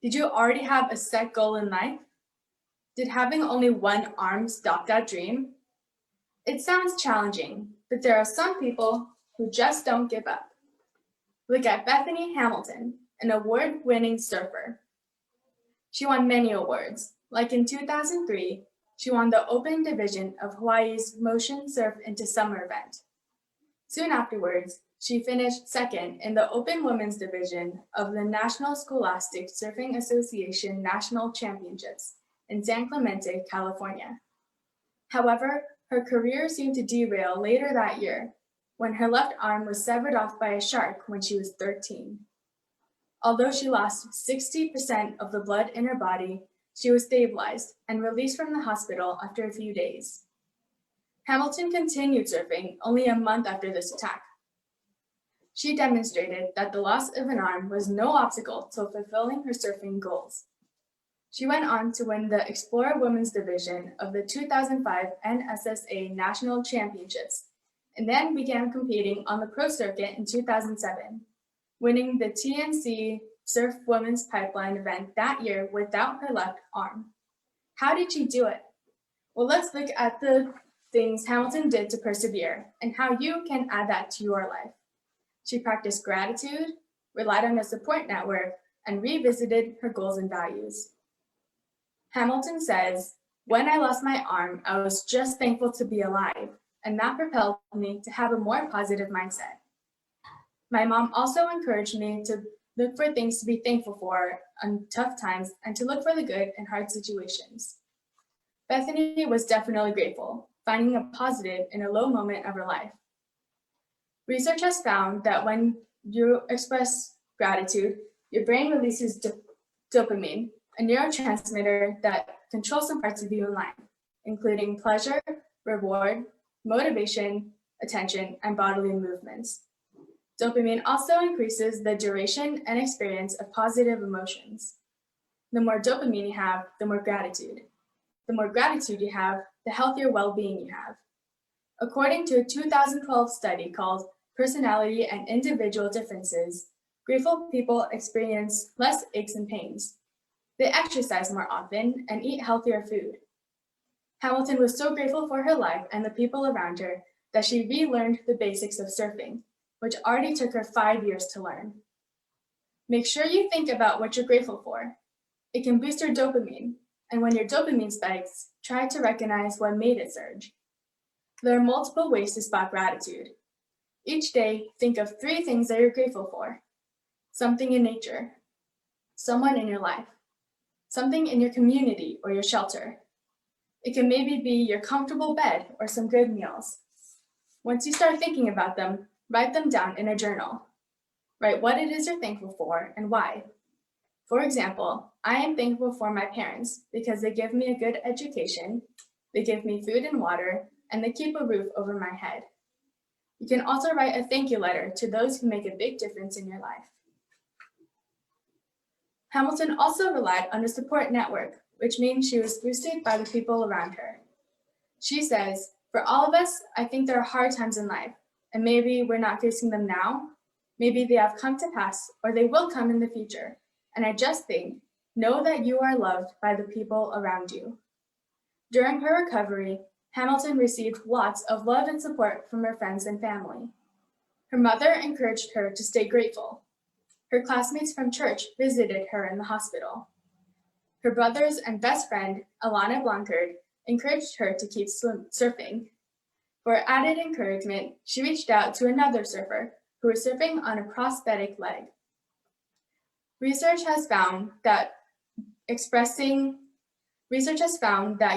S9: Did you already have a set goal in life? Did having only one arm stop that dream? It sounds challenging, but there are some people who just don't give up. Look at Bethany Hamilton, an award-winning surfer. She won many awards, like in 2003, she won the Open Division of Hawaii's Motion Surf into Summer event. Soon afterwards, she finished second in the Open Women's Division of the National Scholastic Surfing Association National Championships in San Clemente, California. However, her career seemed to derail later that year when her left arm was severed off by a shark when she was 13. Although she lost 60% of the blood in her body, she was stabilized and released from the hospital after a few days. Hamilton continued surfing only a month after this attack. She demonstrated that the loss of an arm was no obstacle to fulfilling her surfing goals. She went on to win the Explorer Women's Division of the 2005 NSSA National Championships, and then began competing on the pro circuit in 2007, winning the TNC Surf Women's Pipeline event that year without her left arm. How did she do it? Well, let's look at the things Hamilton did to persevere and how you can add that to your life. She practiced gratitude, relied on a support network, and revisited her goals and values. Hamilton says, "When I lost my arm, I was just thankful to be alive, and that propelled me to have a more positive mindset. My mom also encouraged me to look for things to be thankful for on tough times and to look for the good in hard situations." Bethany was definitely grateful, finding a positive in a low moment of her life. Research has found that when you express gratitude, your brain releases dopamine, a neurotransmitter that controls some parts of you in life, including pleasure, reward, motivation, attention, and bodily movements. Dopamine also increases the duration and experience of positive emotions. The more dopamine you have, the more gratitude. The more gratitude you have, the healthier well-being you have. According to a 2012 study called Personality and Individual Differences, grateful people experience less aches and pains. They exercise more often and eat healthier food. Hamilton was so grateful for her life and the people around her that she relearned the basics of surfing, which already took her 5 years to learn. Make sure you think about what you're grateful for. It can boost your dopamine, and when your dopamine spikes, try to recognize what made it surge. There are multiple ways to spot gratitude. Each day, think of 3 things that you're grateful for. Something in nature, someone in your life, something in your community or your shelter. It can maybe be your comfortable bed or some good meals. Once you start thinking about them, write them down in a journal. Write what it is you're thankful for and why. For example, I am thankful for my parents because they give me a good education, they give me food and water, and they keep a roof over my head. You can also write a thank you letter to those who make a big difference in your life. Hamilton also relied on a support network, which means she was boosted by the people around her. She says, "For all of us, I think there are hard times in life, and maybe we're not facing them now. Maybe they have come to pass, or they will come in the future. And I just think, know that you are loved by the people around you." During her recovery, Hamilton received lots of love and support from her friends and family. Her mother encouraged her to stay grateful. Her classmates from church visited her in the hospital. Her brothers and best friend, Alana Blancard, encouraged her to keep surfing. For added encouragement, she reached out to another surfer who was surfing on a prosthetic leg. Research has found that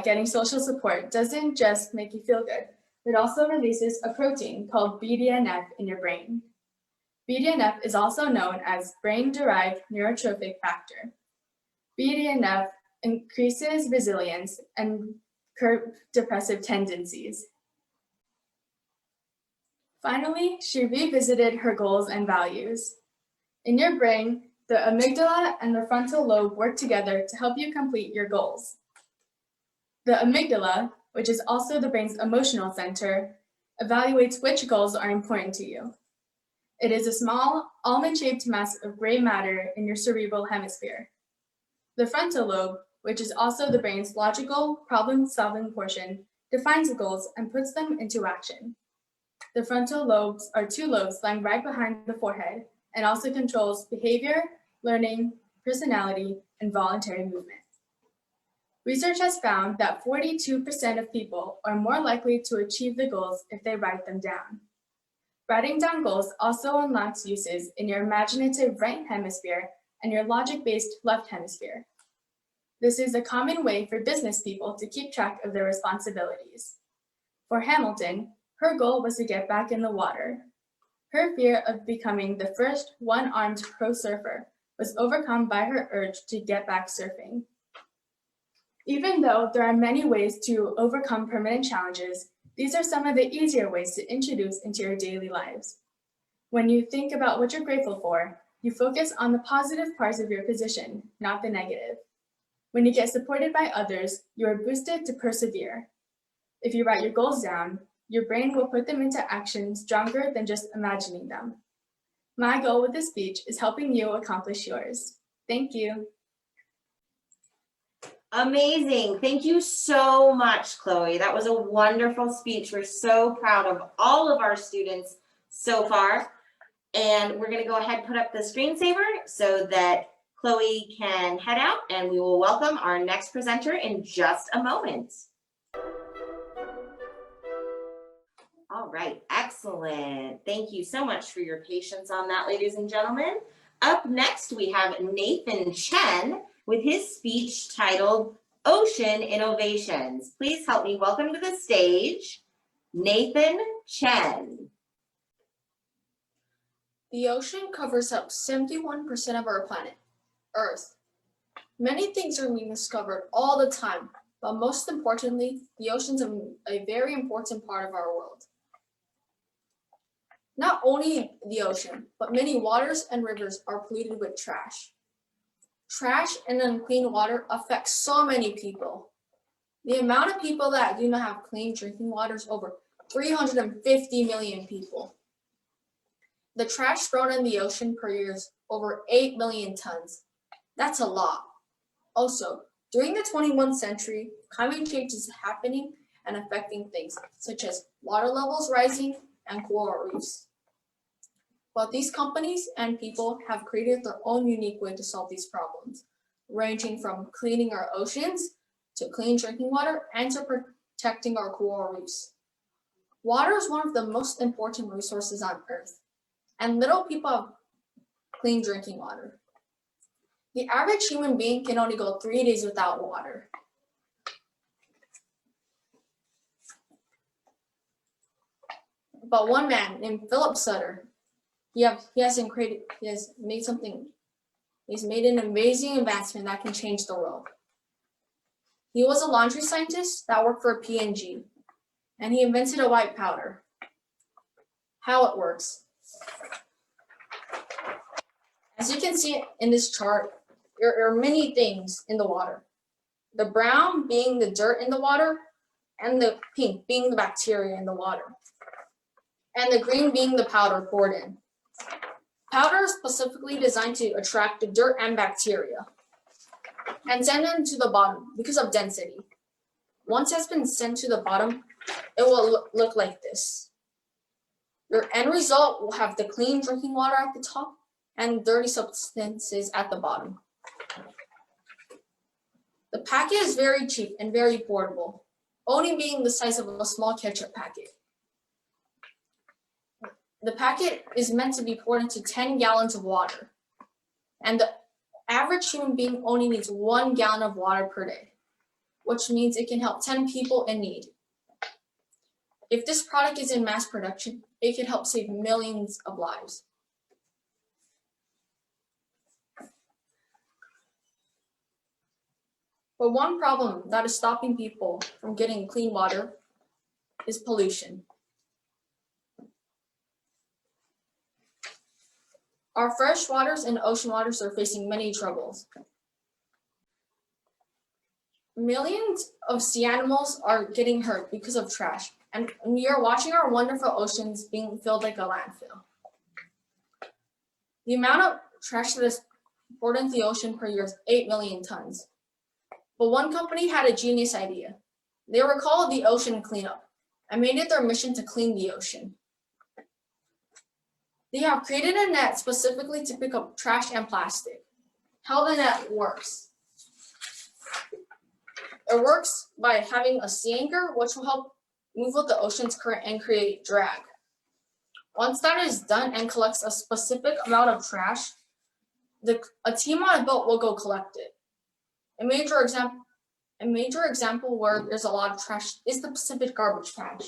S9: getting social support doesn't just make you feel good, it also releases a protein called BDNF in your brain. BDNF is also known as brain-derived neurotrophic factor. BDNF increases resilience, and curbs depressive tendencies. Finally, she revisited her goals and values. In your brain, the amygdala and the frontal lobe work together to help you complete your goals. The amygdala, which is also the brain's emotional center, evaluates which goals are important to you. It is a small, almond-shaped mass of gray matter in your cerebral hemisphere. The frontal lobe, which is also the brain's logical, problem-solving portion, defines the goals and puts them into action. The frontal lobes are two lobes lying right behind the forehead and also controls behavior, learning, personality, and voluntary movement. Research has found that 42% of people are more likely to achieve the goals if they write them down. Writing down goals also unlocks uses in your imaginative right hemisphere and your logic-based left hemisphere. This is a common way for business people to keep track of their responsibilities. For Hamilton, her goal was to get back in the water. Her fear of becoming the first one-armed pro surfer was overcome by her urge to get back surfing. Even though there are many ways to overcome permanent challenges, these are some of the easier ways to introduce into your daily lives. When you think about what you're grateful for, you focus on the positive parts of your position, not the negative. When you get supported by others, you are boosted to persevere. If you write your goals down, your brain will put them into action stronger than just imagining them. My goal with this speech is helping you accomplish yours. Thank you.
S1: Amazing. Thank you so much, Chloe. That was a wonderful speech. We're so proud of all of our students so far. And we're going to go ahead and put up the screensaver so that Chloe can head out, and we will welcome our next presenter in just a moment. All right, excellent. Thank you so much for your patience on that, ladies and gentlemen. Up next, we have Nathan Chen with his speech titled Ocean Innovations. Please help me welcome to the stage, Nathan Chen.
S10: The ocean covers up 71% of our planet, Earth. Many things are being discovered all the time, but most importantly, the oceans are a very important part of our world. Not only the ocean, but many waters and rivers are polluted with trash. Trash and unclean water affects so many people. The amount of people that do not have clean drinking water is over 350 million people. The trash thrown in the ocean per year is over 8 million tons. That's a lot. Also, during the 21st century, climate change is happening and affecting things such as water levels rising and coral reefs. But these companies and people have created their own unique way to solve these problems, ranging from cleaning our oceans to clean drinking water and to protecting our coral reefs. Water is one of the most important resources on Earth, and little people have clean drinking water. The average human being can only go 3 days without water. But one man named Philip Sutter, he's made an amazing advancement that can change the world. He was a laundry scientist that worked for P&G, and he invented a white powder. How it works. As you can see in this chart, there are many things in the water. The brown being the dirt in the water, and the pink being the bacteria in the water, and the green being the powder poured in. Powder is specifically designed to attract the dirt and bacteria and send them to the bottom because of density. Once it's been sent to the bottom, it will look like this. Your end result will have the clean drinking water at the top and dirty substances at the bottom. The packet is very cheap and very portable, only being the size of a small ketchup packet. The packet is meant to be poured into 10 gallons of water, and the average human being only needs 1 gallon of water per day, which means it can help 10 people in need. If this product is in mass production, it could help save millions of lives. But one problem that is stopping people from getting clean water is pollution. Our fresh waters and ocean waters are facing many troubles. Millions of sea animals are getting hurt because of trash, and we are watching our wonderful oceans being filled like a landfill. The amount of trash that is poured into the ocean per year is 8 million tons. But one company had a genius idea. They were called the Ocean Cleanup and made it their mission to clean the ocean. They have created a net specifically to pick up trash and plastic. How the net works. It works by having a sea anchor, which will help move with the ocean's current and create drag. Once that is done and collects a specific amount of trash, a team on a boat will go collect it. A major example where there's a lot of trash is the Pacific garbage patch.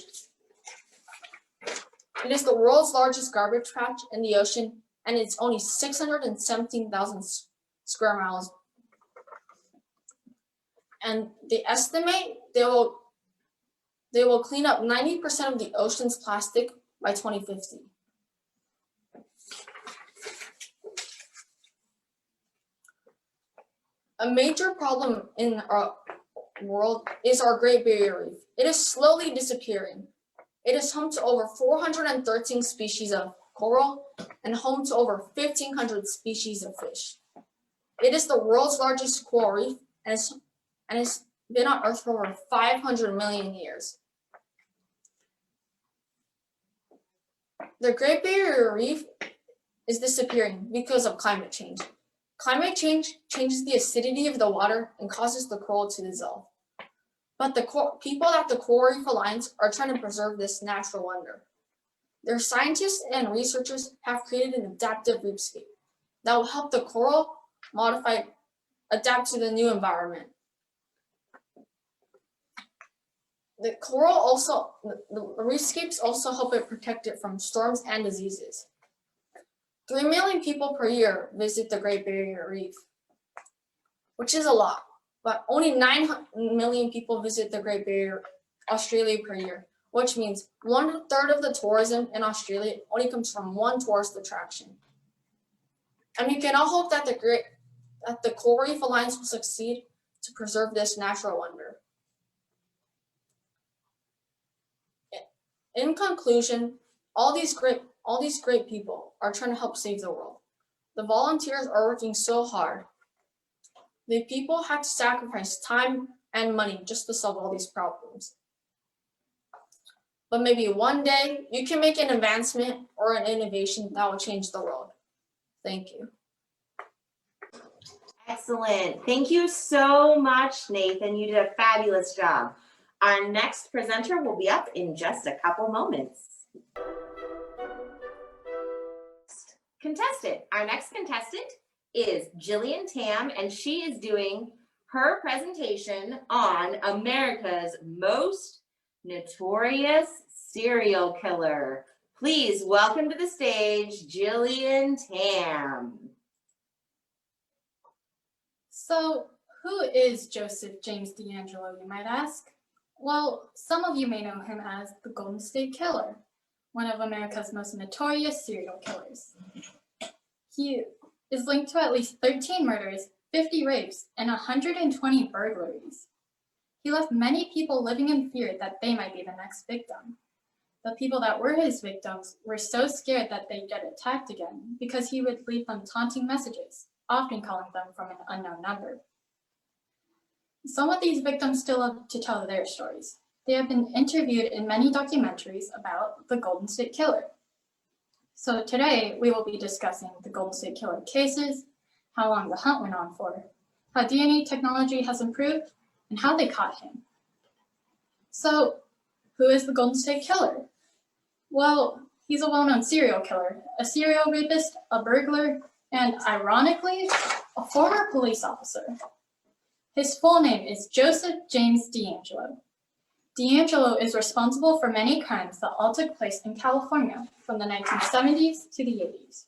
S10: It is the world's largest garbage patch in the ocean, and it's only 617,000 square miles. And they estimate they will clean up 90% of the ocean's plastic by 2050. A major problem in our world is our Great Barrier Reef. It is slowly disappearing. It is home to over 413 species of coral and home to over 1,500 species of fish. It is the world's largest coral reef and it's been on Earth for over 500 million years. The Great Barrier Reef is disappearing because of climate change. Climate change changes the acidity of the water and causes the coral to dissolve. But the people at the Coral Reef Alliance are trying to preserve this natural wonder. Their scientists and researchers have created an adaptive reefscape that will help the coral adapt to the new environment. The reefscapes also help it protect it from storms and diseases. 3 million people per year visit the Great Barrier Reef, which is a lot, but only 9 million people visit the Great Barrier Australia per year, which means 1/3 of the tourism in Australia only comes from one tourist attraction. And we can all hope that the Coral Reef Alliance will succeed to preserve this natural wonder. In conclusion, all these great people are trying to help save the world. The volunteers are working so hard. The people had to sacrifice time and money just to solve all these problems. But maybe one day you can make an advancement or an innovation that will change the world. Thank you.
S1: Excellent. Thank you so much, Nathan. You did a fabulous job. Our next presenter will be up in just a couple moments. Our next contestant is Jillian Tam, and she is doing her presentation on America's most notorious serial killer. Please welcome to the stage, Jillian Tam.
S11: So, who is Joseph James DeAngelo, you might ask? Well, some of you may know him as the Golden State Killer, one of America's most notorious serial killers. He is linked to at least 13 murders, 50 rapes, and 120 burglaries. He left many people living in fear that they might be the next victim. The people that were his victims were so scared that they'd get attacked again because he would leave them taunting messages, often calling them from an unknown number. Some of these victims still love to tell their stories. They have been interviewed in many documentaries about the Golden State Killer. So today we will be discussing the Golden State Killer cases, how long the hunt went on for, how DNA technology has improved, and how they caught him. So, who is the Golden State Killer? Well, he's a well-known serial killer, a serial rapist, a burglar, and ironically, a former police officer. His full name is Joseph James DeAngelo. DeAngelo is responsible for many crimes that all took place in California from the 1970s to the 80s.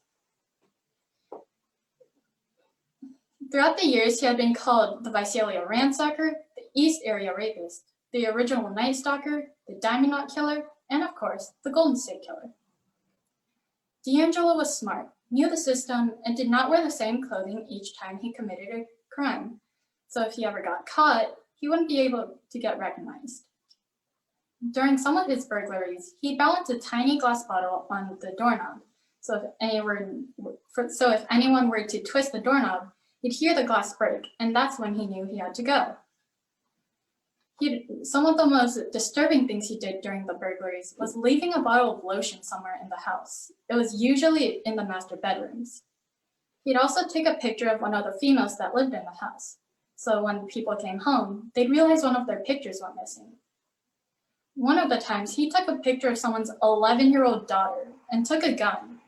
S11: Throughout the years, he had been called the Visalia ransacker, the East Area rapist, the original Night Stalker, the Diamond Knot Killer, and of course, the Golden State Killer. D'Angelo was smart, knew the system, and did not wear the same clothing each time he committed a crime. So if he ever got caught, he wouldn't be able to get recognized. During some of his burglaries, he balanced a tiny glass bottle on the doorknob. So if anyone were to twist the doorknob, he'd hear the glass break, and that's when he knew he had to go. Some of the most disturbing things he did during the burglaries was leaving a bottle of lotion somewhere in the house. It was usually in the master bedrooms. He'd also take a picture of one of the females that lived in the house. So when people came home, they'd realize one of their pictures went missing. One of the times, he took a picture of someone's 11-year-old daughter and took a gun.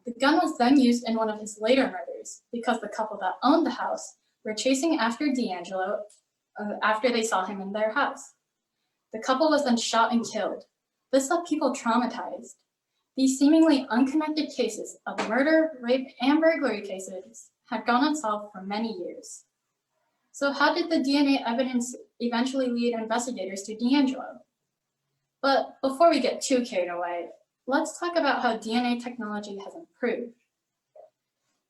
S11: The gun was then used in one of his later murders because the couple that owned the house were chasing after D'Angelo after they saw him in their house. The couple was then shot and killed. This left people traumatized. These seemingly unconnected cases of murder, rape, and burglary cases had gone unsolved for many years. So how did the DNA evidence eventually lead investigators to D'Angelo? But before we get too carried away, let's talk about how DNA technology has improved.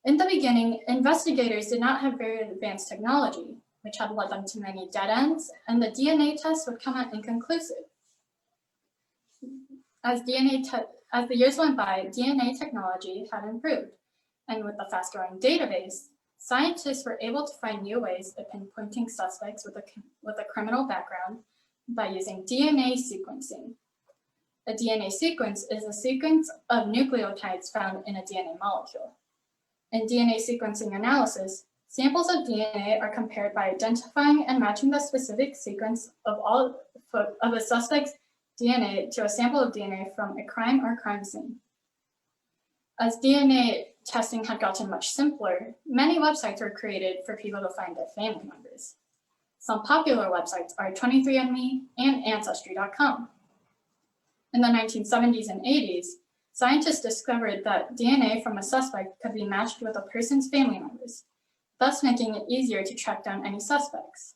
S11: In the beginning, investigators did not have very advanced technology, which had led them to many dead ends, and the DNA tests would come out inconclusive. As the years went by, DNA technology had improved, and with the fast-growing database, scientists were able to find new ways of pinpointing suspects with a criminal background by using DNA sequencing. A DNA sequence is a sequence of nucleotides found in a DNA molecule. In DNA sequencing analysis, samples of DNA are compared by identifying and matching the specific sequence of a suspect's DNA to a sample of DNA from a crime or crime scene. As DNA testing had gotten much simpler, many websites were created for people to find their family members. Some popular websites are 23andMe and Ancestry.com. In the 1970s and 80s, scientists discovered that DNA from a suspect could be matched with a person's family members, thus making it easier to track down any suspects.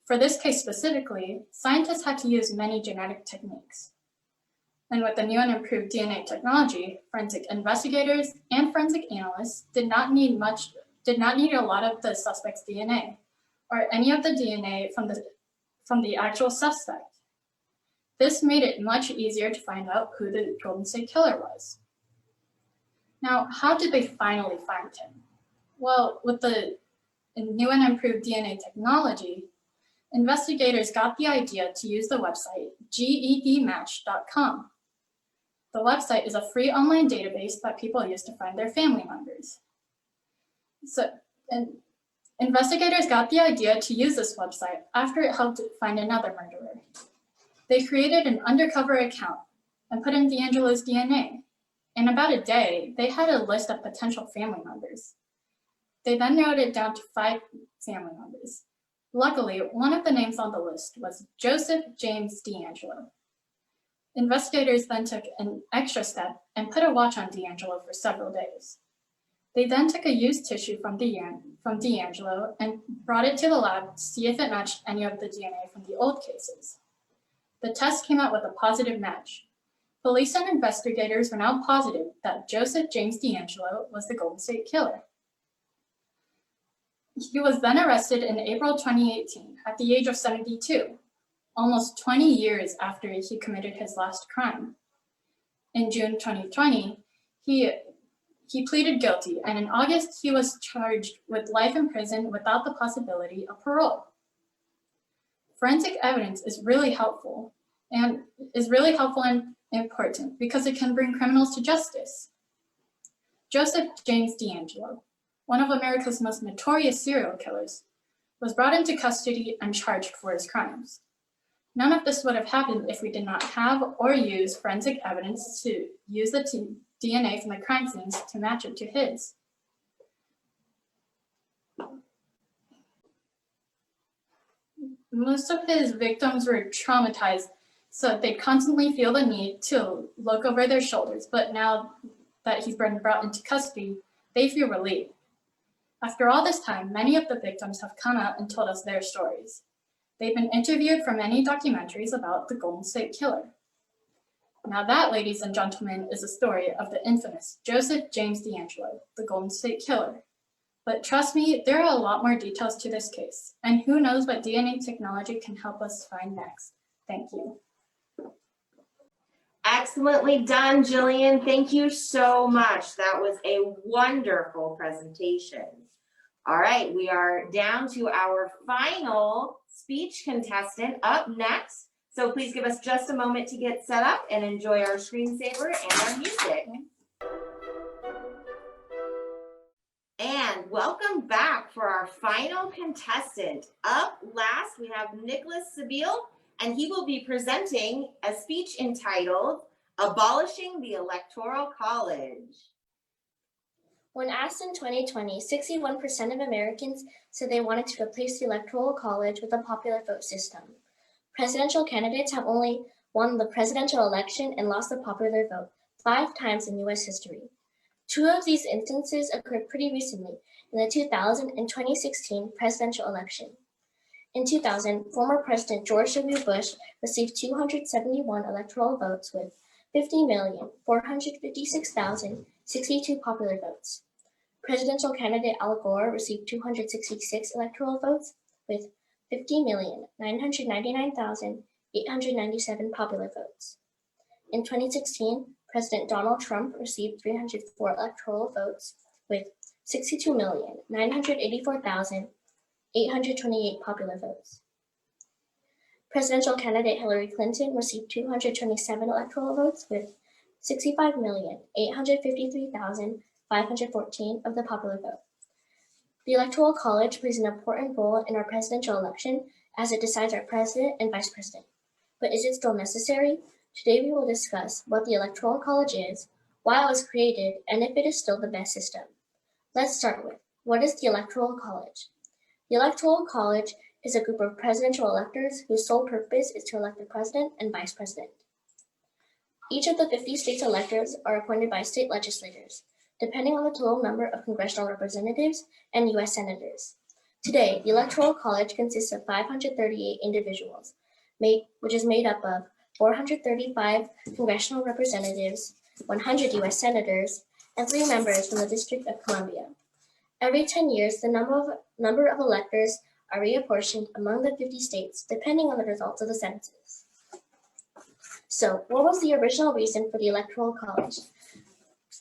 S11: For this case specifically, scientists had to use many genetic techniques. And with the new and improved DNA technology, forensic investigators and forensic analysts did not need a lot of the suspect's DNA or any of the DNA from the actual suspect. This made it much easier to find out who the Golden State Killer was. Now, how did they finally find him? Well, with the new and improved DNA technology, investigators got the idea to use the website gedmatch.com. The website is a free online database that people use to find their family members. Investigators got the idea to use this website after it helped find another murderer. They created an undercover account and put in D'Angelo's DNA. In about a day, they had a list of potential family members. They then narrowed it down to 5 family members. Luckily, one of the names on the list was Joseph James D'Angelo. Investigators then took an extra step and put a watch on D'Angelo for several days. They then took a used tissue from D'Angelo and brought it to the lab to see if it matched any of the DNA from the old cases. The test came out with a positive match. Police and investigators were now positive that Joseph James D'Angelo was the Golden State Killer. He was then arrested in April 2018 at the age of 72, almost 20 years after he committed his last crime. In June 2020, he pleaded guilty, and in August, he was charged with life in prison without the possibility of parole. Forensic evidence is really helpful and important because it can bring criminals to justice. Joseph James D'Angelo, one of America's most notorious serial killers, was brought into custody and charged for his crimes. None of this would have happened if we did not have or use forensic evidence to use the DNA from the crime scenes to match it to his. Most of his victims were traumatized, so they'd constantly feel the need to look over their shoulders, but now that he's been brought into custody, they feel relieved. After all this time, many of the victims have come out and told us their stories. They've been interviewed for many documentaries about the Golden State Killer. Now that, ladies and gentlemen, is the story of the infamous Joseph James DeAngelo, the Golden State Killer. But trust me, there are a lot more details to this case, and who knows what DNA technology can help us find next. Thank you.
S1: Excellently done, Jillian. Thank you so much. That was a wonderful presentation. All right, we are down to our final speech contestant up next. So please give us just a moment to get set up and enjoy our screensaver and our music. And welcome back for our final contestant. Up last, we have Nicholas Sabile, and he will be presenting a speech entitled Abolishing the Electoral College.
S12: When asked in 2020, 61% of Americans said they wanted to replace the Electoral College with a popular vote system. Presidential candidates have only won the presidential election and lost the popular vote 5 times in U.S. history. 2 of these instances occurred pretty recently in the 2000 and 2016 presidential election. In 2000, former President George W. Bush received 271 electoral votes with 50,456,062 popular votes. Presidential candidate Al Gore received 266 electoral votes with 50,999,897 popular votes. In 2016, President Donald Trump received 304 electoral votes with 62,984,828 popular votes. Presidential candidate Hillary Clinton received 227 electoral votes with 65,853,514 of the popular vote. The Electoral College plays an important role in our presidential election as it decides our president and vice president. But is it still necessary? Today we will discuss what the Electoral College is, why it was created, and if it is still the best system. Let's start with, what is the Electoral College? The Electoral College is a group of presidential electors whose sole purpose is to elect the president and vice president. Each of the 50 states' electors are appointed by state legislators, depending on the total number of congressional representatives and U.S. senators. Today, the Electoral College consists of 538 individuals, which is made up of 435 congressional representatives, 100 U.S. senators, and 3 members from the District of Columbia. Every 10 years, the number of electors are reapportioned among the 50 states, depending on the results of the census. So, what was the original reason for the Electoral College?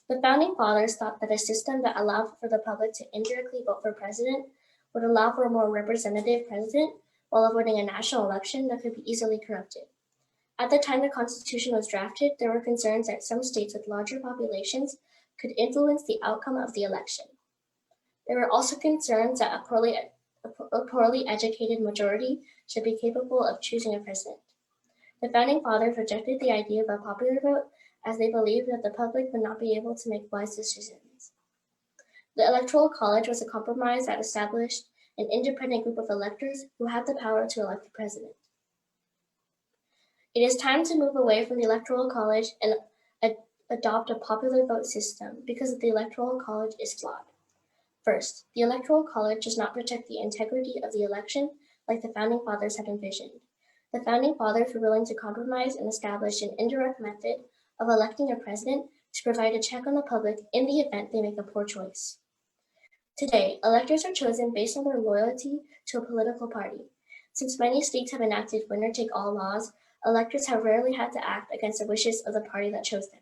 S12: The Founding Fathers thought that a system that allowed for the public to indirectly vote for president would allow for a more representative president while avoiding a national election that could be easily corrupted. At the time the Constitution was drafted, there were concerns that some states with larger populations could influence the outcome of the election. There were also concerns that a poorly educated majority should be capable of choosing a president. The Founding Fathers rejected the idea of a popular vote as they believed that the public would not be able to make wise decisions. The Electoral College was a compromise that established an independent group of electors who had the power to elect the president. It is time to move away from the Electoral College and adopt a popular vote system because the Electoral College is flawed. First, the Electoral College does not protect the integrity of the election like the Founding Fathers had envisioned. The Founding Fathers were willing to compromise and establish an indirect method of electing a president to provide a check on the public in the event they make a poor choice. Today, electors are chosen based on their loyalty to a political party. Since many states have enacted winner-take-all laws, electors have rarely had to act against the wishes of the party that chose them.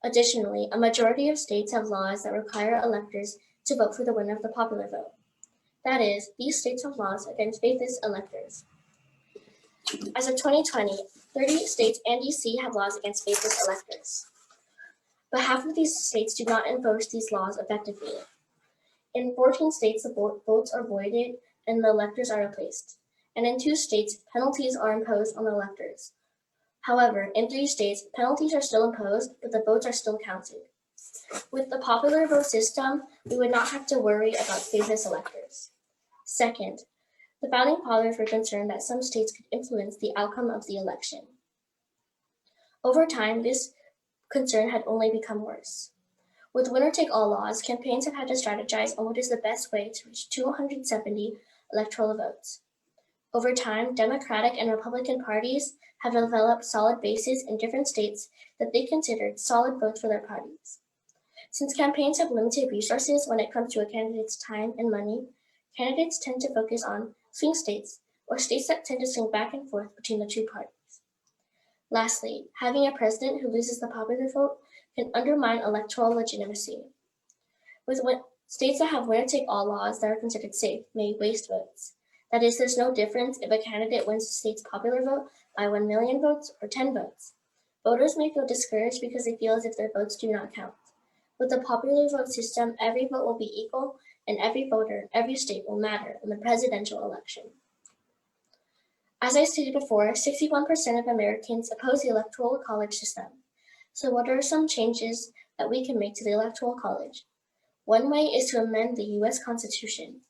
S12: Additionally, a majority of states have laws that require electors to vote for the winner of the popular vote. That is, these states have laws against faithless electors. As of 2020, 30 states and DC have laws against faithless electors. But half of these states do not enforce these laws effectively. In 14 states, the votes are voided and the electors are replaced. And in 2 states, penalties are imposed on the electors. However, in 3 states, penalties are still imposed, but the votes are still counted. With the popular vote system, we would not have to worry about faithless electors. Second, the Founding Fathers were concerned that some states could influence the outcome of the election. Over time, this concern had only become worse. With winner-take-all laws, campaigns have had to strategize on what is the best way to reach 270 electoral votes. Over time, Democratic and Republican parties have developed solid bases in different states that they considered solid votes for their parties. Since campaigns have limited resources when it comes to a candidate's time and money, candidates tend to focus on swing states, or states that tend to swing back and forth between the two parties. Lastly, having a president who loses the popular vote can undermine electoral legitimacy. With states that have winner-take-all laws that are considered safe may waste votes. That is, there's no difference if a candidate wins the state's popular vote by 1 million votes or 10 votes. Voters may feel discouraged because they feel as if their votes do not count. With the popular vote system, every vote will be equal, and every voter in every state will matter in the presidential election. As I stated before, 61% of Americans oppose the Electoral College system. So what are some changes that we can make to the Electoral College? One way is to amend the U.S. Constitution.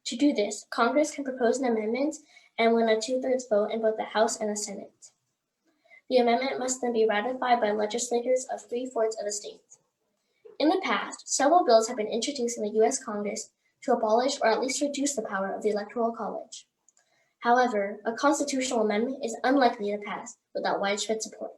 S12: To do this, Congress can propose an amendment and win a 2/3 vote in both the House and the Senate. The amendment must then be ratified by legislators of 3/4 of the state. In the past, several bills have been introduced in the U.S. Congress to abolish or at least reduce the power of the Electoral College. However, a constitutional amendment is unlikely to pass without widespread support.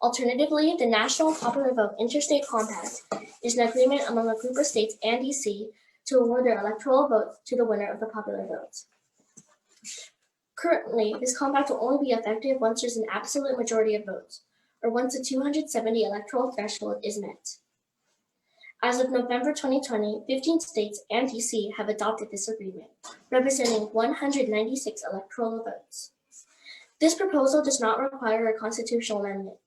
S12: Alternatively, the National Popular Vote Interstate Compact is an agreement among a group of states and D.C. to award their electoral votes to the winner of the popular vote. Currently, this compact will only be effective once there's an absolute majority of votes, or once the 270 electoral threshold is met. As of November 2020, 15 states and D.C. have adopted this agreement, representing 196 electoral votes. This proposal does not require a constitutional amendment.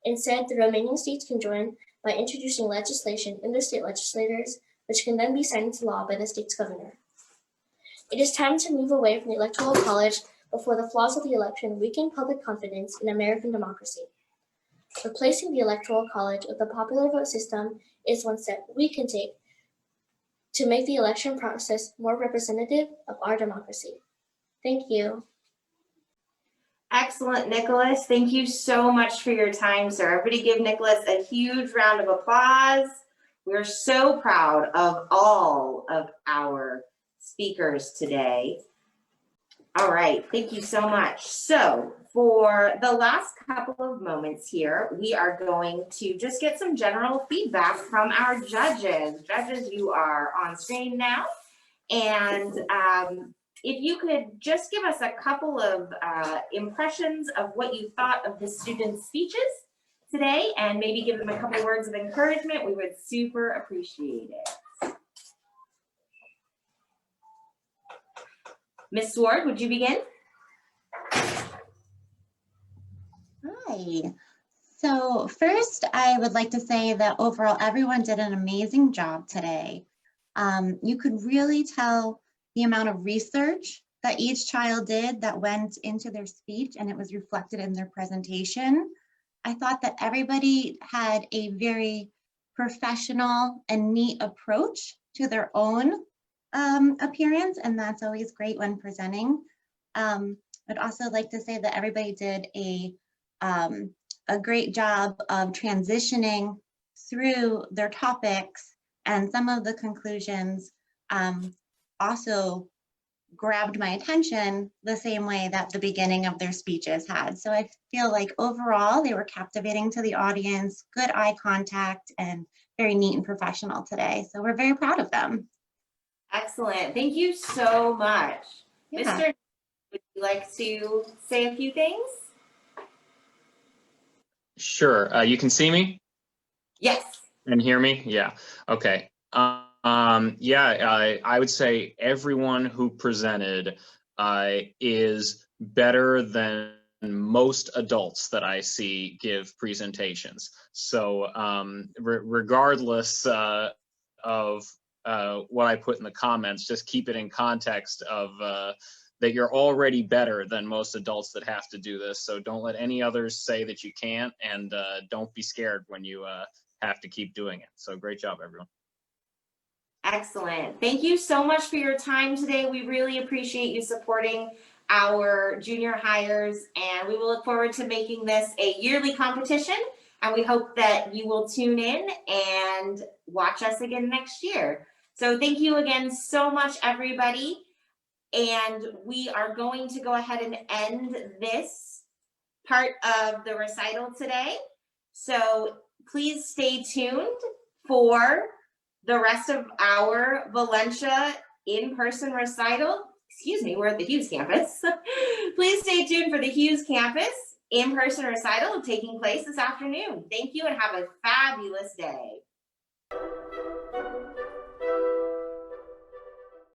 S12: Instead, the remaining states can join by introducing legislation in their state legislatures, which can then be signed into law by the state's governor. It is time to move away from the Electoral College before the flaws of the election weaken public confidence in American democracy. Replacing the Electoral College with a popular vote system is one step we can take to make the election process more representative of our democracy. Thank you.
S1: Excellent, Nicholas. Thank you so much for your time, sir. Everybody give Nicholas a huge round of applause. We're so proud of all of our speakers today. All right, thank you so much. So for the last couple of moments here, we are going to just get some general feedback from our judges. Judges, you are on screen now. And if you could just give us a couple of impressions of what you thought of the students' speeches today, and maybe give them a couple words of encouragement, we would super appreciate it. Ms. Sword, would you begin?
S2: Hi. So first, I would like to say that overall, everyone did an amazing job today. You could really tell the amount of research that each child did that went into their speech, and it was reflected in their presentation. I thought that everybody had a very professional and neat approach to their own appearance, and that's always great when presenting. I'd also like to say that everybody did a great job of transitioning through their topics, and some of the conclusions also grabbed my attention the same way that the beginning of their speeches had. So I feel like overall they were captivating to the audience, good eye contact, and very neat and professional today. So we're very proud of them.
S1: Excellent. Thank you so much.
S2: Yeah.
S1: Mr. Would you like to say a few things?
S3: Sure. You can see me
S1: Yes.
S3: and hear me? Yeah. Okay. Yeah, I would say everyone who presented is better than most adults that I see give presentations. So regardless of what I put in the comments, just keep it in context of that you're already better than most adults that have to do this. So don't let any others say that you can't, and don't be scared when you have to keep doing it. So great job, everyone.
S1: Excellent. Thank you so much for your time today. We really appreciate you supporting our junior hires, and we will look forward to making this a yearly competition And we hope that you will tune in and watch us again next year. So thank you again so much, everybody. And we are going to go ahead and end this part of the recital today. So please stay tuned for the rest of our Valencia in-person recital. Excuse me, we're at the Hughes campus. Please stay tuned for the Hughes campus in-person recital taking place this afternoon. Thank you and have a fabulous day.